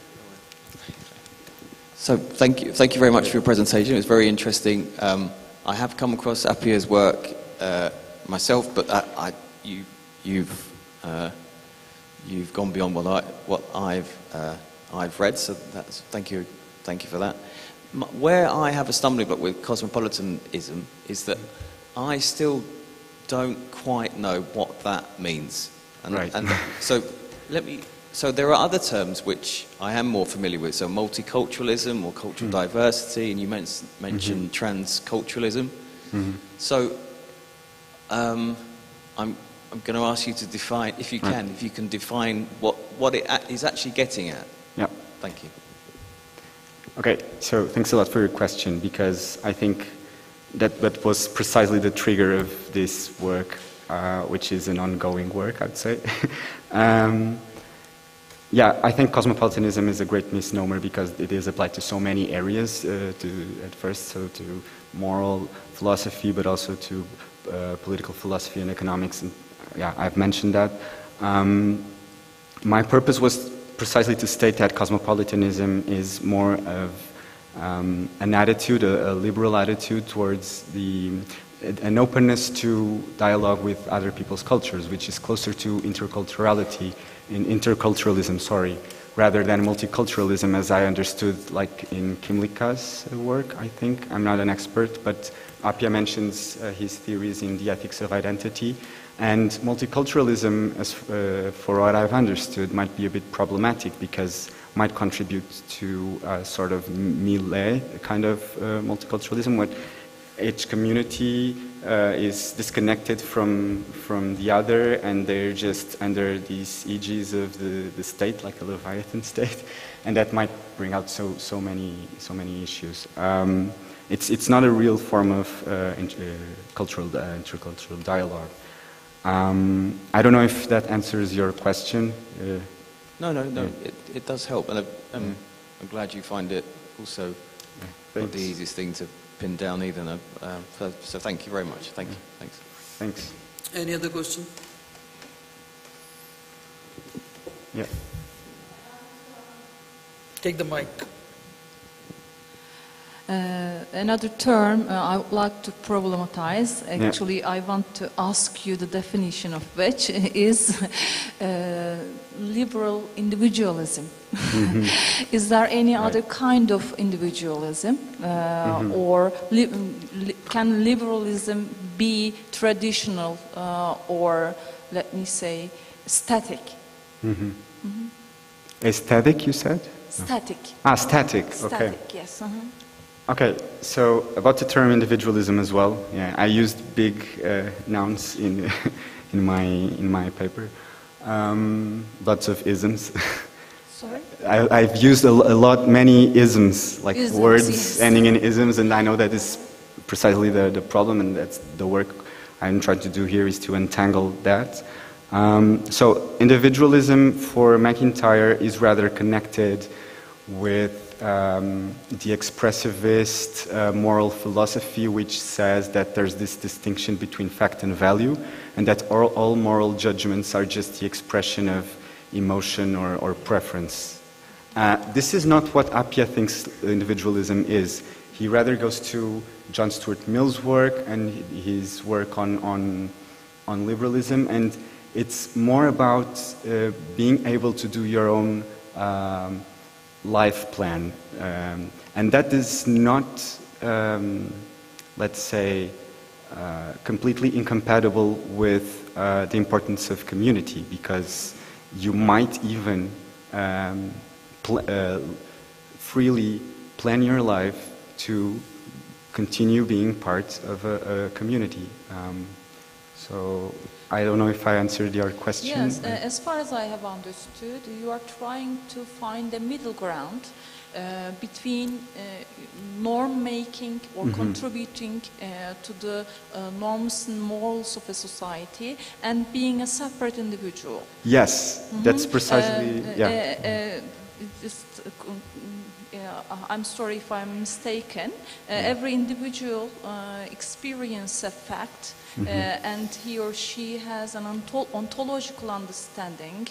D: So thank you very much for your presentation. It was very interesting. I have come across Appia's work myself, but you've gone beyond what I've read. So that's thank you for that. Where I have a stumbling block with cosmopolitanism is that I still don't quite know what that means.
C: Right.
D: And so So there are other terms which I am more familiar with, so multiculturalism or cultural diversity, and you mentioned transculturalism. So I'm going to ask you to define, if you can define what it is actually getting at.
C: Yeah.
D: Thank you.
C: Okay, so thanks a lot for your question, because I think that was precisely the trigger of this work, which is an ongoing work, I'd say. Yeah, I think cosmopolitanism is a great misnomer because it is applied to so many areas, at first, so to moral philosophy, but also to political philosophy and economics, and yeah, I've mentioned that. My purpose was precisely to state that cosmopolitanism is more of an attitude, a liberal attitude towards an openness to dialogue with other people's cultures, which is closer to interculturalism, rather than multiculturalism as I understood, like in Kimlicka's work, I think. I'm not an expert, but Appiah mentions his theories in The Ethics of Identity. And multiculturalism, for what I've understood, might be a bit problematic because might contribute to a sort of Millet kind of multiculturalism, where each community is disconnected from the other, and they're just under these aegis of the state, like a Leviathan state, and that might bring out so many issues. It's not a real form of intercultural dialogue. I don't know if that answers your question.
D: No, it does help, and I'm glad you find it also not the easiest thing to pin down either. No? So thank you very much. Thank you.
C: Thanks.
A: Any other question?
C: Yeah.
A: Take the mic.
E: Another term I would like to problematize. Actually, I want to ask you the definition of which is liberal individualism. Mm-hmm. Is there any other kind of individualism, or can liberalism be traditional or, let me say, static?
C: Mm-hmm. Mm-hmm. Aesthetic, you said?
E: Static.
C: Static. Okay.
E: Static, yes.
C: Okay, so about the term individualism as well. Yeah, I used big nouns in my paper. Lots of isms.
E: Sorry?
C: I've used many isms, like
E: isms,
C: words
E: yes.
C: ending in isms, and I know that is precisely the problem, and that's the work I'm trying to do here, is to untangle that. So individualism for MacIntyre is rather connected with the expressivist moral philosophy, which says that there's this distinction between fact and value, and that all moral judgments are just the expression of emotion or preference. This is not what Appiah thinks individualism is. He rather goes to John Stuart Mill's work and his work on liberalism, and it's more about being able to do your own life plan, and that is not, let's say, completely incompatible with the importance of community, because you might even freely plan your life to continue being part of a community. So I don't know if I answered your question.
E: Yes, as far as I have understood, you are trying to find a middle ground between norm making or contributing to the norms and morals of a society and being a separate individual.
C: Yes, that's precisely,
E: I'm sorry if I'm mistaken. Every individual experiences a fact, and he or she has an ontological understanding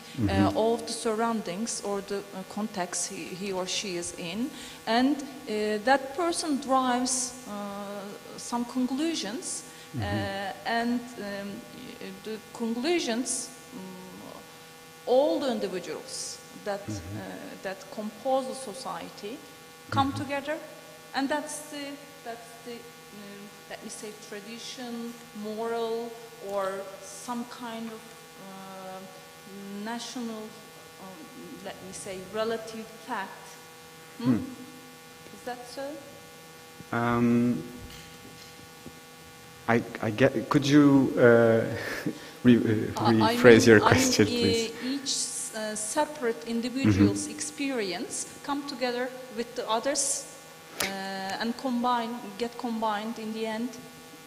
E: of the surroundings or the context he or she is in, and that person drives some conclusions, and the conclusions, all the individuals that compose a society come together, and that's the let me say tradition, moral, or some kind of national, let me say, relative fact. Is that so?
C: I get. Could you rephrase your question, please?
E: separate individuals' experience come together with the others and get combined in the end?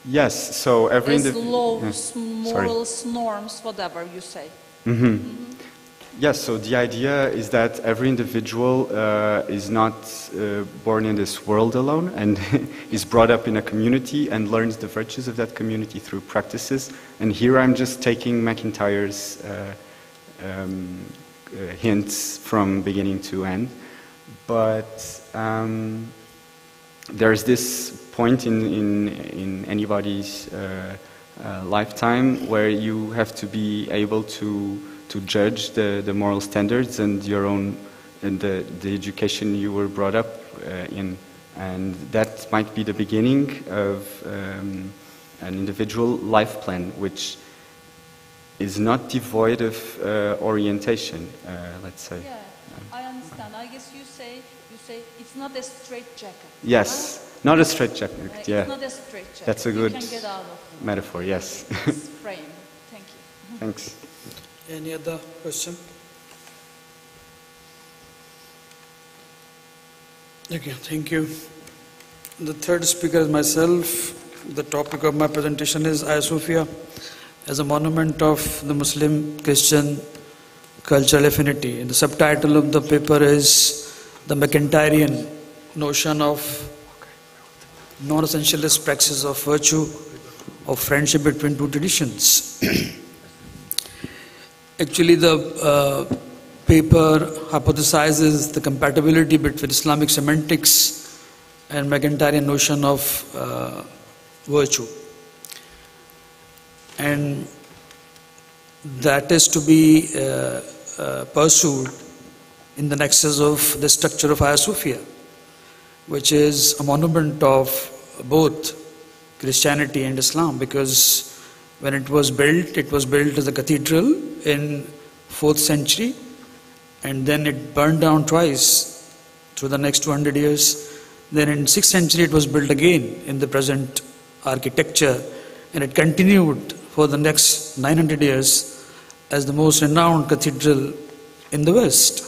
C: Yes, so every
E: As laws,
C: yeah.
E: morals, norms, whatever you say.
C: Yes, so the idea is that every individual is not born in this world alone and is brought up in a community and learns the virtues of that community through practices. And here I'm just taking McIntyre's hints from beginning to end. But there's this point in anybody's lifetime where you have to be able to judge the moral standards and your own and the education you were brought up in, and that might be the beginning of an individual life plan, which is not devoid of orientation. Let's say.
E: Yeah, I understand. I guess you say it's not a straitjacket.
C: Yes, not a straitjacket. Yeah,
E: it's not a straitjacket.
C: That's a good
E: you can get out of
C: metaphor. Yes.
E: this frame. Thank you.
C: Thanks.
A: Any other question? Okay, thank you. The third speaker is myself. The topic of my presentation is Hagia Sophia as a monument of the Muslim-Christian cultural affinity. And the subtitle of the paper is The McIntyrean Notion of Non-Essentialist Praxis of Virtue of Friendship Between Two Traditions. Actually, the paper hypothesizes the compatibility between Islamic semantics and McIntyrean notion of virtue. And that is to be pursued in the nexus of the structure of Hagia Sophia, which is a monument of both Christianity and Islam, because when it was built as a cathedral in 4th century, and then it burned down twice through the next 200 years. Then in 6th century it was built again in the present architecture, and it continued for the next 900 years as the most renowned cathedral in the West.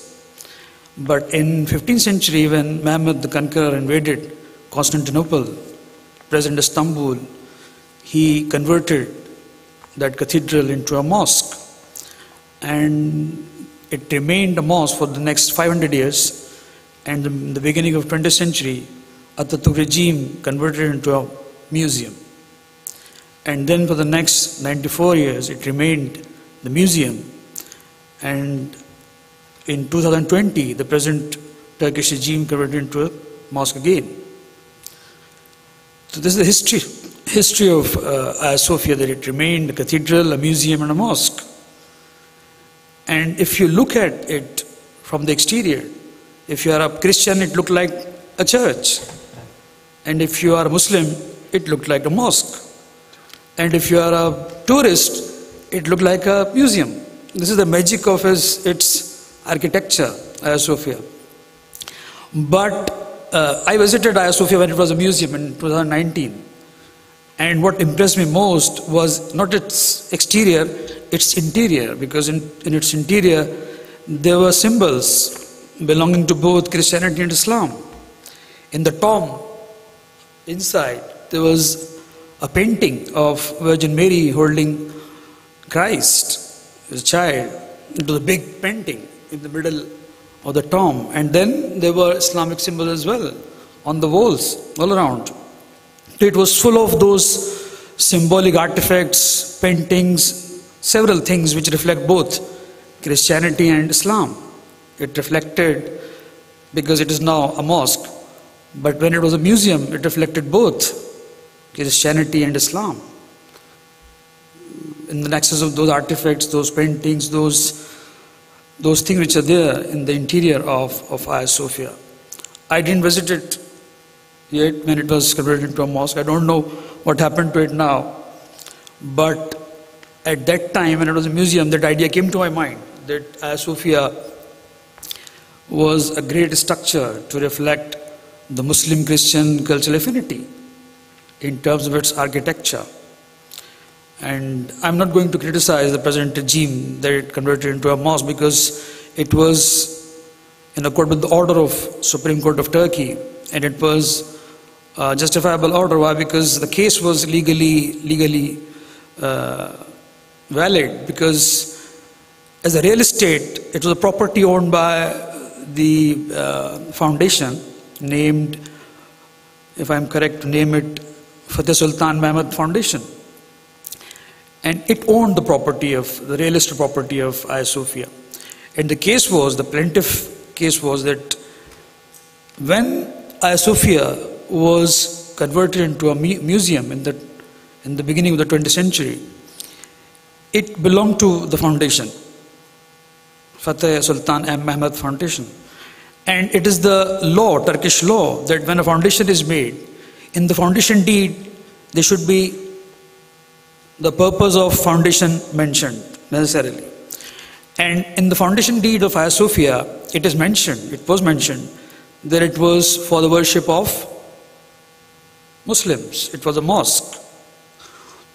A: But in 15th century, when Mehmed the Conqueror invaded Constantinople, present Istanbul, he converted that cathedral into a mosque, and it remained a mosque for the next 500 years, and in the beginning of 20th century, Atatürk regime converted it into a museum. And then for the next 94 years, it remained the museum, and in 2020, the present Turkish regime converted it into a mosque again. So this is the history of Hagia Sophia, that it remained a cathedral, a museum, and a mosque. And if you look at it from the exterior, if you are a Christian, it looked like a church. And if you are a Muslim, it looked like a mosque. And if you are a tourist, it looked like a museum. This is the magic of its architecture, Hagia Sophia. But I visited Hagia Sophia when it was a museum in 2019. And what impressed me most was not its exterior, its interior, because in its interior there were symbols belonging to both Christianity and Islam. In the tomb inside there was a painting of Virgin Mary holding Christ, his child, into the big painting in the middle of the tomb. And then there were Islamic symbols as well on the walls all around. It was full of those symbolic artifacts, paintings, several things which reflect both Christianity and Islam. It reflected, because it is now a mosque, but when it was a museum, it reflected both Christianity and Islam. In the nexus of those artifacts, those paintings, those things which are there in the interior of Hagia Sophia. I didn't visit it yet when it was converted into a mosque. I don't know what happened to it now. But at that time, when it was a museum, that idea came to my mind, that Hagia Sophia was a great structure to reflect the Muslim-Christian cultural affinity in terms of its architecture. And I'm not going to criticize the present regime that it converted into a mosque, because it was in accord with the order of Supreme Court of Turkey, and it was a justifiable order. Why? Because the case was legally valid, because as a real estate, it was a property owned by the foundation named, if I'm correct to name it, Fateh Sultan Mehmed Foundation. And it owned the property of, the real estate property of Hagia Sophia. And the case was, the plaintiff case was that when Hagia Sophia was converted into a museum in the beginning of the 20th century, it belonged to the foundation, Fateh Sultan M. Mehmed Foundation. And it is the law, Turkish law, that when a foundation is made, in the foundation deed, there should be the purpose of foundation mentioned necessarily. And in the foundation deed of Hagia Sophia, it was mentioned that it was for the worship of Muslims. It was a mosque.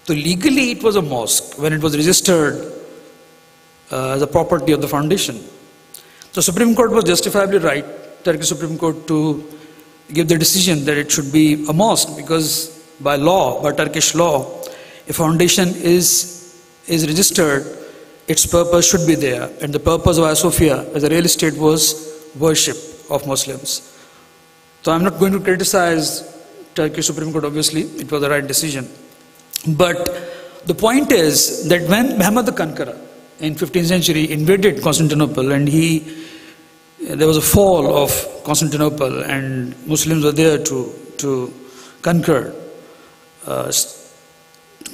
A: So legally it was a mosque when it was registered as a property of the foundation. The Supreme Court was justifiably right, Turkish Supreme Court, to give the decision that it should be a mosque, because by law, by Turkish law, if foundation is registered, its purpose should be there. And the purpose of Hagia Sophia as a real estate was worship of Muslims. So I'm not going to criticize Turkish Supreme Court, obviously, it was the right decision. But the point is that when Muhammad the Conqueror in 15th century invaded Constantinople, and there was a fall of Constantinople, and Muslims were there to conquer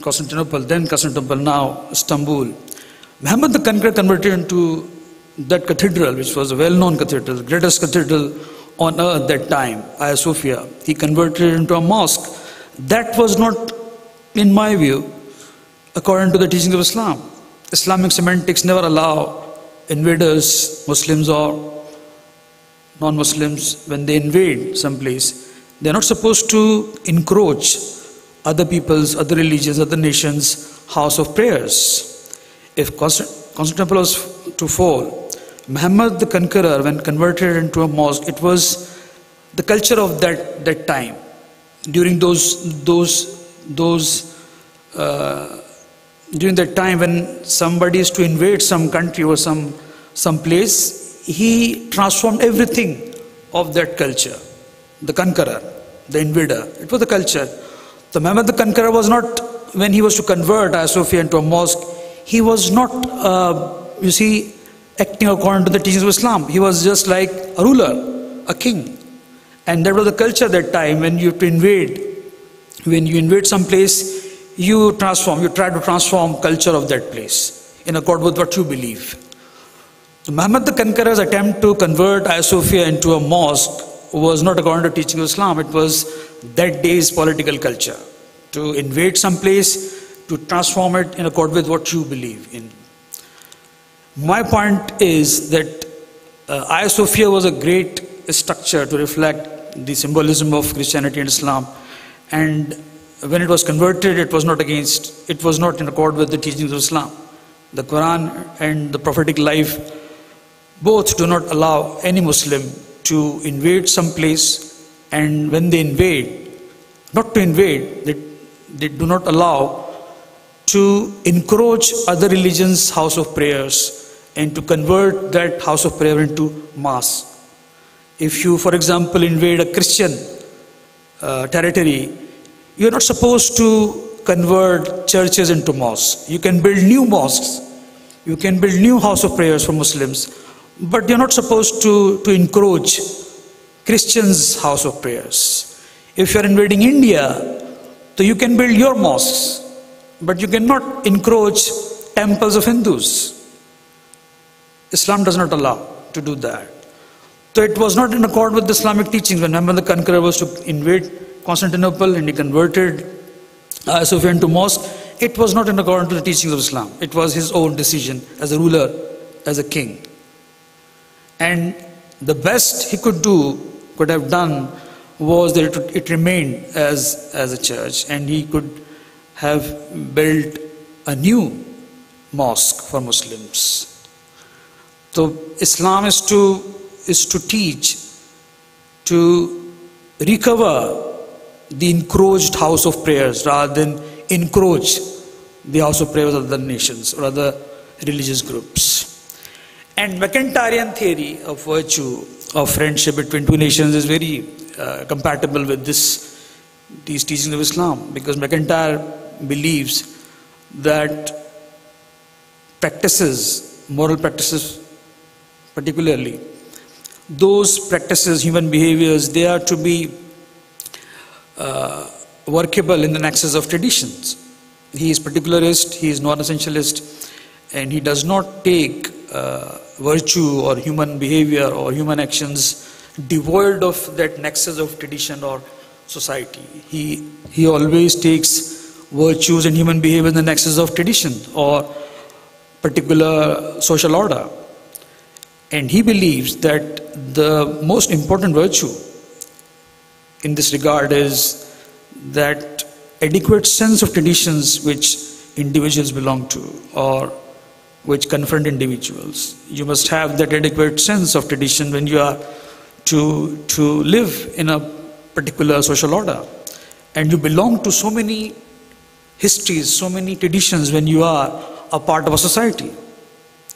A: Constantinople, then Constantinople, now Istanbul. Muhammad the Conqueror converted into that cathedral, which was a well-known cathedral, the greatest cathedral on earth that time, Hagia Sophia. He converted it into a mosque. That was not, in my view, according to the teachings of Islam. Islamic semantics never allow invaders, Muslims or non-Muslims, when they invade some place, they are not supposed to encroach other people's, other religions, other nations' house of prayers. If Constantinople was to fall, Muhammad the Conqueror, when converted into a mosque, it was the culture of that time. During during that time when somebody is to invade some country or some place, he transformed everything of that culture. The conqueror, the invader, it was the culture. So Muhammad the Conqueror was not, when he was to convert Hagia Sophia into a mosque, he was not, acting according to the teachings of Islam. He was just like a ruler, a king. And that was the culture at that time. When you invade some place, you try to transform culture of that place in accord with what you believe. So Muhammad the Conqueror's attempt to convert Hagia Sophia into a mosque was not according to teaching of Islam. It was that day's political culture. To invade some place, to transform it in accord with what you believe in. My point is that Hagia Sophia was a great structure to reflect the symbolism of Christianity and Islam. And when it was converted, it was not in accord with the teachings of Islam. The Quran and the prophetic life both do not allow any Muslim to invade some place, and when they invade, not to invade, they do not allow to encroach other religions' house of prayers and to convert that house of prayer into mosque. If you, for example, invade a Christian territory, you are not supposed to convert churches into mosques. You can build new mosques. You can build new house of prayers for Muslims. But you are not supposed to encroach Christians' house of prayers. If you are invading India, so you can build your mosques. But you cannot encroach temples of Hindus. Islam does not allow to do that. So it was not in accord with the Islamic teachings. When Muhammad the Conqueror was to invade Constantinople and he converted Hagia Sophia into mosque, it was not in accordance to the teachings of Islam. It was his own decision as a ruler, as a king. And the best he could have done was that it remained as a church, and he could have built a new mosque for Muslims. So Islam is to teach, to recover the encroached house of prayers rather than encroach the house of prayers of other nations or other religious groups. And McIntyrean theory of virtue, of friendship between two nations is very compatible with these teachings of Islam, because McIntyre believes that practices, moral practices particularly, those practices, human behaviors, they are to be workable in the nexus of traditions. He is particularist, he is non-essentialist, and he does not take virtue or human behavior or human actions devoid of that nexus of tradition or society. He always takes virtues and human behavior in the nexus of tradition or particular social order. And he believes that the most important virtue in this regard is that adequate sense of traditions which individuals belong to or which confront individuals. You must have that adequate sense of tradition when you are to live in a particular social order. And you belong to so many histories, so many traditions when you are a part of a society.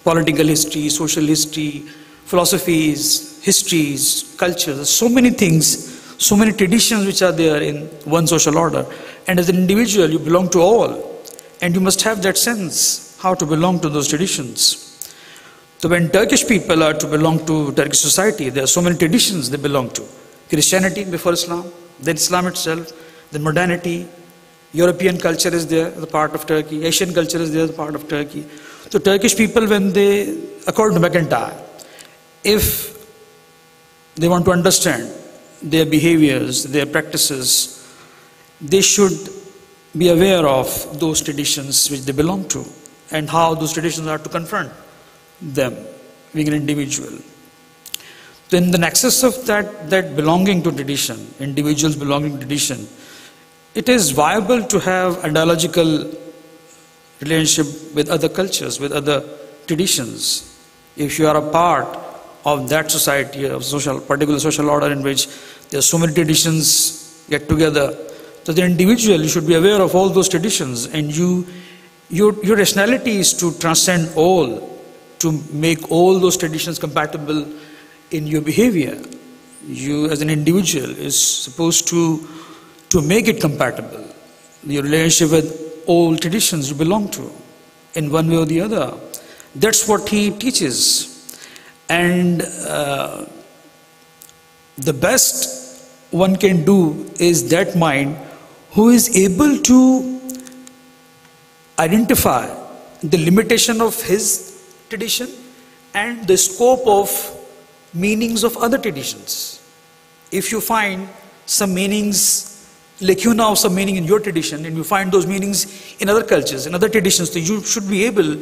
A: Political history, social history, philosophies, histories, cultures, so many things, so many traditions which are there in one social order. And as an individual, you belong to all. And you must have that sense how to belong to those traditions. So when Turkish people are to belong to Turkish society, there are so many traditions they belong to. Christianity before Islam, then Islam itself, then modernity, European culture is there as a part of Turkey, Asian culture is there as a part of Turkey. So Turkish people, when they, according to McIntyre, if they want to understand their behaviors, their practices, they should be aware of those traditions which they belong to and how those traditions are to confront them, being an individual. Then the nexus of that belonging to tradition, individuals belonging to tradition, it is viable to have ideological relationship with other cultures, with other traditions. If you are a part of that society, of particular social order in which there are so many traditions get together, so the individual, you should be aware of all those traditions, and your rationality is to transcend all, to make all those traditions compatible in your behavior. You as an individual is supposed to make it compatible. Your relationship with all traditions you belong to in one way or the other. That's what he teaches. And the best one can do is that mind who is able to identify the limitation of his tradition and the scope of meanings of other traditions. If you find some meanings, lacuna of some meaning in your tradition, and you find those meanings in other cultures, in other traditions, so you should be able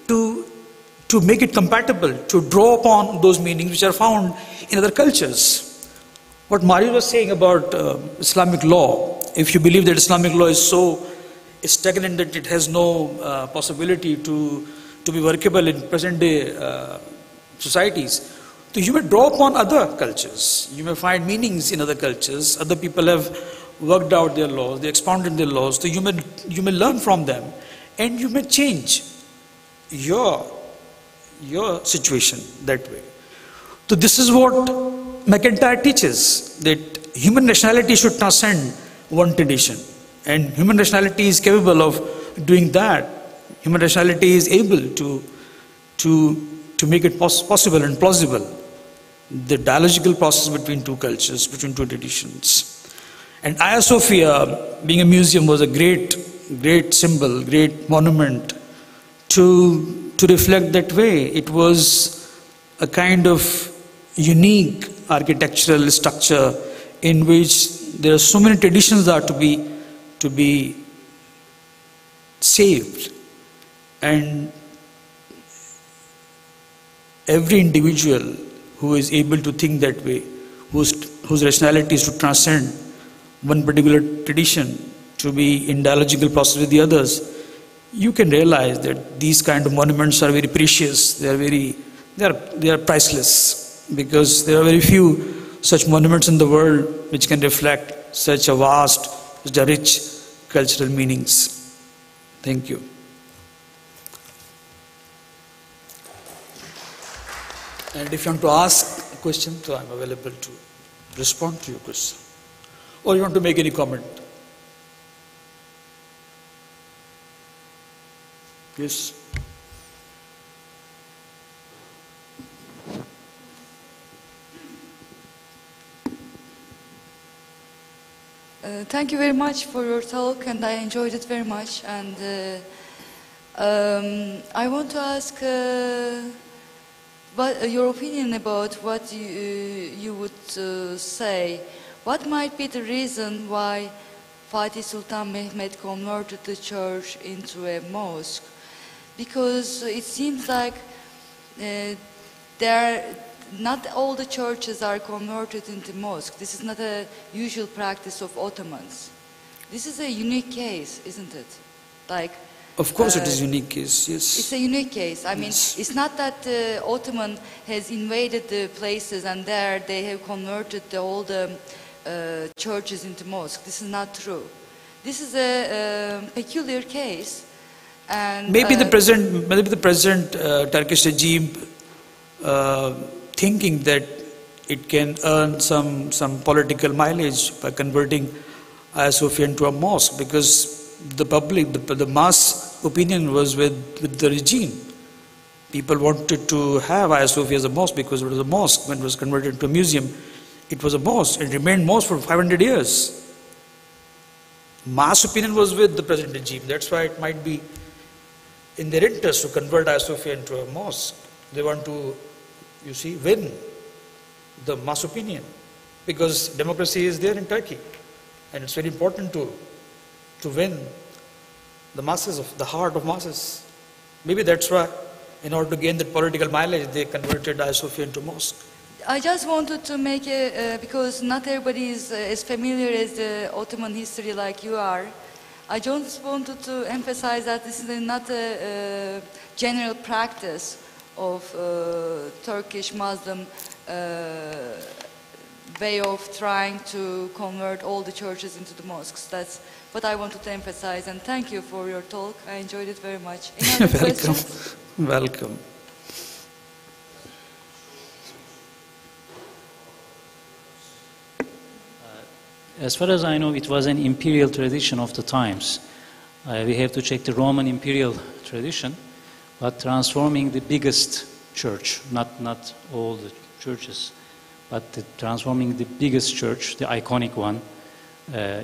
A: to make it compatible, to draw upon those meanings which are found in other cultures. What Mario was saying about Islamic law, if you believe that Islamic law is so stagnant that it has no possibility to be workable in present day societies, so you may draw upon other cultures. You may find meanings in other cultures. Other people have worked out their laws, they expounded their laws, so you may learn from them, and you may change your situation that way. So this is what McIntyre teaches, that human rationality should transcend one tradition, and human rationality is capable of doing that. Human rationality is able to make it possible and plausible, the dialogical process between two cultures, between two traditions. And Hagia Sophia, being a museum, was a great symbol, great monument to reflect that way. It was a kind of unique architectural structure in which there are so many traditions that are to be saved, and every individual who is able to think that way, whose rationality is to transcend one particular tradition, to be in dialogical process with the others, you can realize that these kind of monuments are very precious, they are they are priceless, because there are very few such monuments in the world which can reflect such a vast, such a rich cultural meanings. Thank you. And if you want to ask a question, so I'm available to respond to your question. Or you want to make any comment? Yes.
F: Thank you very much for your talk, and I enjoyed it very much. And I want to ask what your opinion about what you would say. What might be the reason why Fatih Sultan Mehmet converted the church into a mosque? Because it seems like not all the churches are converted into mosques. This is not a usual practice of Ottomans. This is a unique case, isn't it? Like,
A: of course it is a unique case, yes.
F: It's a unique case. I mean,
A: yes.
F: It's not that the Ottoman has invaded the places and there they have converted all the churches into mosques. This is not true. This is a peculiar case. And
A: maybe the present Turkish regime thinking that it can earn some political mileage by converting Hagia Sophia into a mosque, because the public, the mass opinion was with the regime. People wanted to have Hagia Sophia as a mosque because it was a mosque. When it was converted into a museum, it was a mosque. It remained mosque for 500 years. Mass opinion was with the present regime. That's why it might be in their interest to convert Hagia Sophia into a mosque. They want to, you see, win the mass opinion, because democracy is there in Turkey, and it's very important to win the masses, of the heart of masses. Maybe that's why, in order to gain that political mileage, they converted Hagia Sophia into mosque.
F: I just wanted to make because not everybody is as familiar as the Ottoman history like you are. I just wanted to emphasize that this is not a general practice of Turkish Muslim way of trying to convert all the churches into the mosques. That's what I wanted to emphasize, and thank you for your talk. I enjoyed it very much. Any other questions?
A: Welcome.
G: As far as I know, it was an imperial tradition of the times. We have to check the Roman imperial tradition, but transforming the biggest church, not all the churches, but transforming the biggest church, the iconic one,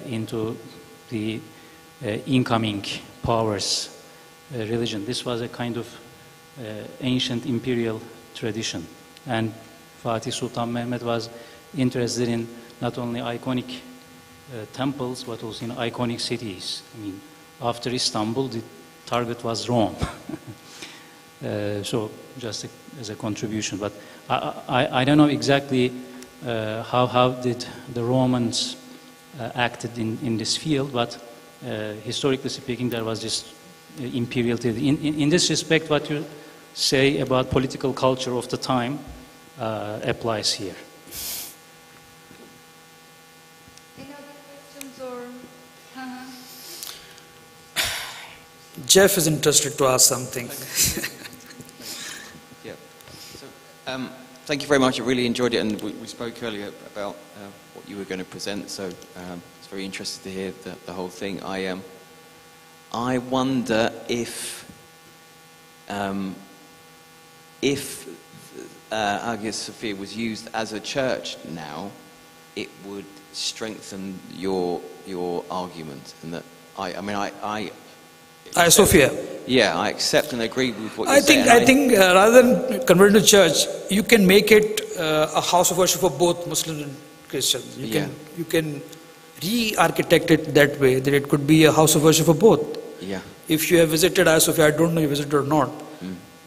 G: into the incoming powers religion. This was a kind of ancient imperial tradition. And Fatih Sultan Mehmet was interested in not only iconic temples, but also in iconic cities. I mean, after Istanbul, the target was Rome. So just as a contribution, but I don't know exactly how did the Romans acted in this field, but historically speaking, there was this imperial. In this respect, what you say about political culture of the time applies here.
F: Any other questions or?
A: Jeff is interested to ask something.
D: Yeah. So, thank you very much. I really enjoyed it, and we spoke earlier about what you were going to present. So it's very interesting to hear the whole thing. I wonder if Hagia Sophia was used as a church now, it would strengthen your argument, and that
A: Hagia Sophia.
D: Yeah, I accept and agree with what you're saying.
A: I think rather than converting to church, you can make it a house of worship for both Muslims and Christians. You can re-architect it that way, that it could be a house of worship for both.
D: Yeah.
A: If you have visited Hagia Sophia, I don't know if you visited or not,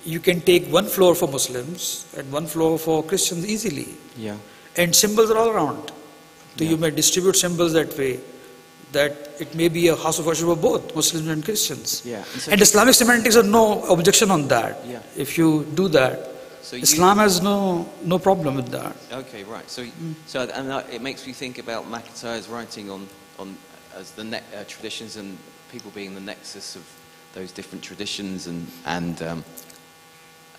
A: you can take one floor for Muslims and one floor for Christians easily.
D: Yeah.
A: And symbols are all around. So you may distribute symbols that way, that it may be a house of worship for both Muslims and Christians.
D: Yeah.
A: And Islamic semantics have no objection on that.
D: Yeah.
A: If you do that.
D: So
A: Islam has no problem with that.
D: Okay, right. So, it makes me think about McIntyre's writing on as the traditions and people being the nexus of those different traditions and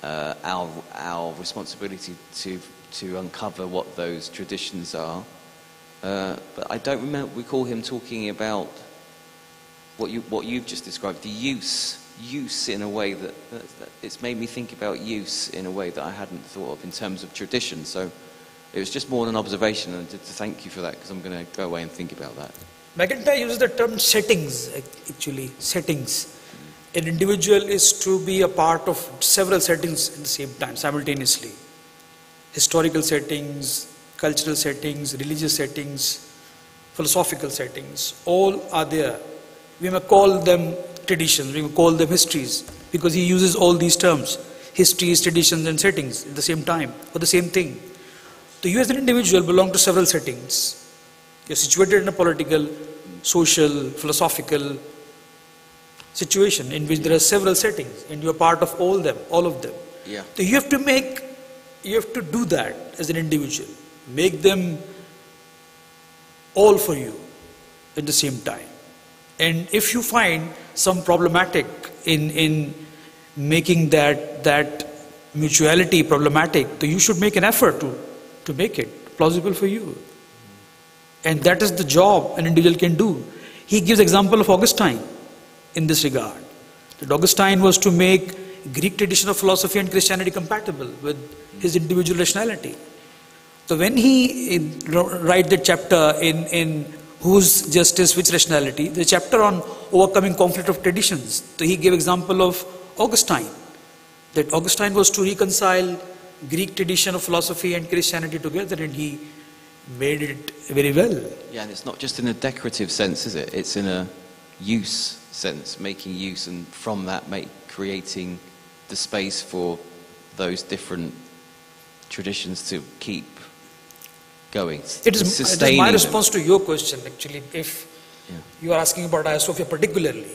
D: our responsibility to uncover what those traditions are. But I don't recall him talking about what you've just described, the use in a way that it's made me think about use in a way that I hadn't thought of in terms of tradition. So it was just more an observation, and to thank you for that, because I'm going to go away and think about that.
A: McIntyre uses the term settings, actually, settings. An individual is to be a part of several settings at the same time, simultaneously. Historical settings, cultural settings, religious settings, philosophical settings, all are there. We may call them traditions, we may call them histories, because he uses all these terms, histories, traditions and settings at the same time, for the same thing. So you as an individual belong to several settings. You're situated in a political, social, philosophical situation in which there are several settings, and you're part of all of them.
D: Yeah.
A: So you have to do that as an individual. Make them all for you at the same time. And if you find some problematic in making that mutuality problematic, so you should make an effort to make it plausible for you. And that is the job an individual can do. He gives example of Augustine in this regard. That Augustine was to make Greek tradition of philosophy and Christianity compatible with his individual rationality. So when he writes the chapter in Whose Justice, Which Rationality, the chapter on overcoming conflict of traditions, so he gave example of Augustine. That Augustine was to reconcile Greek tradition of philosophy and Christianity together, and he made it very well.
D: Yeah, and it's not just in a decorative sense, is it? It's in a use sense, making use, and from that creating the space for those different traditions to keep going.
A: It is my response to your question, actually. If you are asking about Hagia Sophia particularly,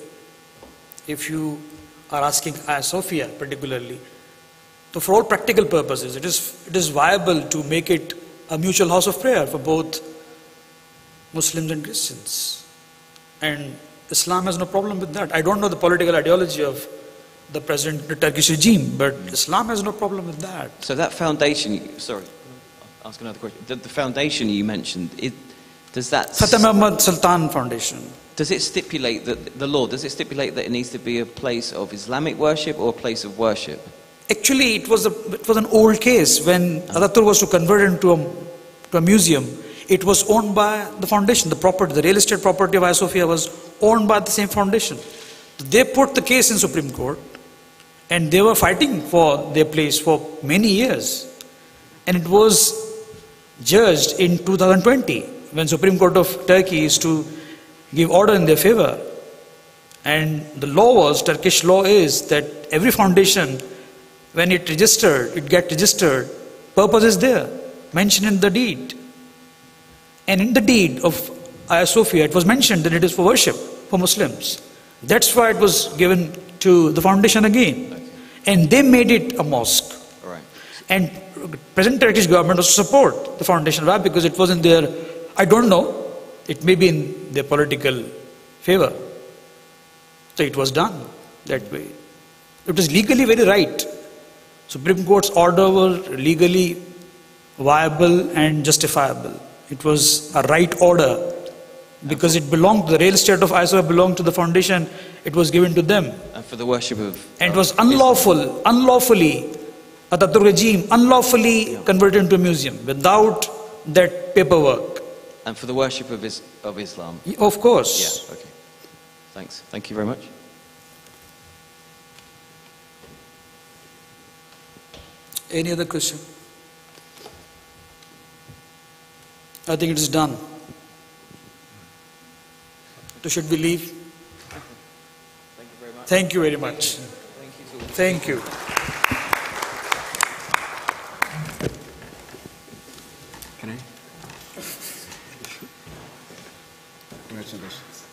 A: if you are asking Hagia Sophia particularly, so for all practical purposes, it is viable to make it a mutual house of prayer for both Muslims and Christians. And Islam has no problem with that. I don't know the political ideology of the present Turkish regime, but Islam has no problem with that.
D: So that foundation, sorry, I'll ask another question. The foundation you mentioned, does that...
A: Fateh Muhammad Sultan Foundation.
D: Does it stipulate that, the law, does it stipulate that it needs to be a place of Islamic worship or a place of worship?
A: Actually, it was an old case. When Ataturk was to convert it into a museum, it was owned by the foundation. The real estate property of Hagia Sophia was owned by the same foundation. They put the case in Supreme Court, and they were fighting for their place for many years. And it was judged in 2020, when Supreme Court of Turkey is to give order in their favor. And the law was, Turkish law is that every foundation, when it gets registered, purpose is there, mentioned in the deed. And in the deed of Hagia Sophia, it was mentioned that it is for worship, for Muslims. That's why it was given to the foundation again. Okay. And they made it a mosque.
D: All right.
A: And present Turkish government was to support the foundation. Why? Because it was in their, I don't know, it may be in their political favor. So it was done that way. It was legally very right. Supreme Court's order were legally viable and justifiable. It was a right order because it belonged, the real estate of Hagia Sophia belonged to the foundation, it was given to them.
D: And for the worship of...
A: And it was unlawfully, Ataturk regime unlawfully converted into a museum without that paperwork.
D: And for the worship of Islam?
A: Of course.
D: Yeah, okay. Thanks. Thank you very much.
A: Any other question? I think it is done. So should we leave? Thank you very much. Thank you.
C: Can I? Congratulations.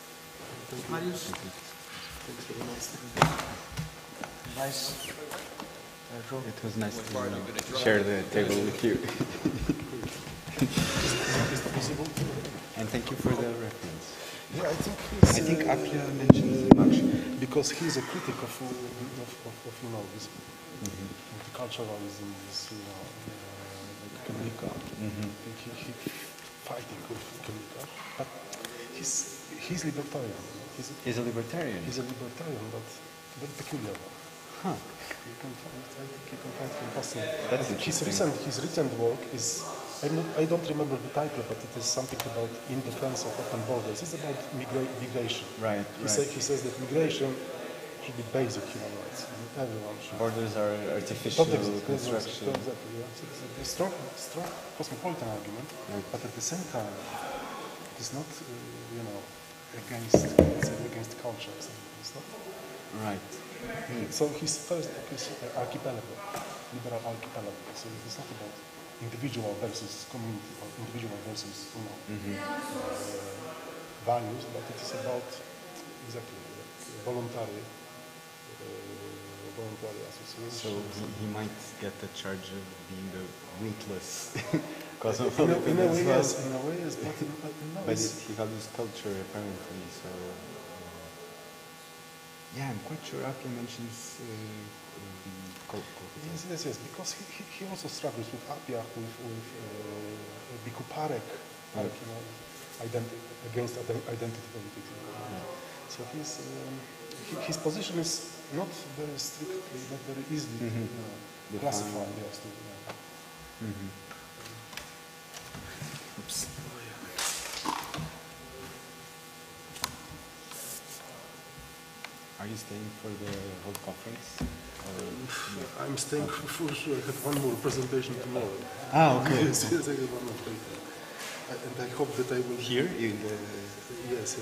A: Nice.
C: It was nice to share the table with you. And thank you for the reference.
B: Yeah, I think
C: Appia mentioned much.
B: because he's a critic of you know, this multiculturalism, this like Kamika. I think he fighting with Kamika, but he's libertarian.
C: He's a libertarian.
B: He's a libertarian, but very peculiar one.
C: Huh.
B: You can find him fascinating.
C: That's
B: His recent work is, I don't remember the title, but it is something about in defense of open borders. It's about migration.
C: Right.
B: He says that migration should be basic human rights. Everyone should.
C: Borders are artificial
B: Exactly.
C: construction.
B: Yeah. So it's a strong cosmopolitan argument, but at the same time, it is not, against culture. It's not.
C: Right.
B: So his first book is Archipelago, Liberal Archipelago. So it's not about individual versus community or individual versus values, but it is about exactly voluntary association.
C: So he might get the charge of being the rootless
B: in
C: cosmopolitan
B: a
C: as
B: way,
C: well.
B: yes, but no,
C: But he values culture apparently, so yeah, I'm quite sure Appia mentions culture.
B: yes, because he also struggles with Appia, with Bikuparek, against identity politics. So his position is not very strictly, not very easily classified. Yes.
C: Oops. Are you staying for the whole conference?
B: I'm staying for sure. I have one more presentation tomorrow.
C: Okay.
B: Yes, I have one more paper. And I hope that I will...
C: Here?
B: Yes.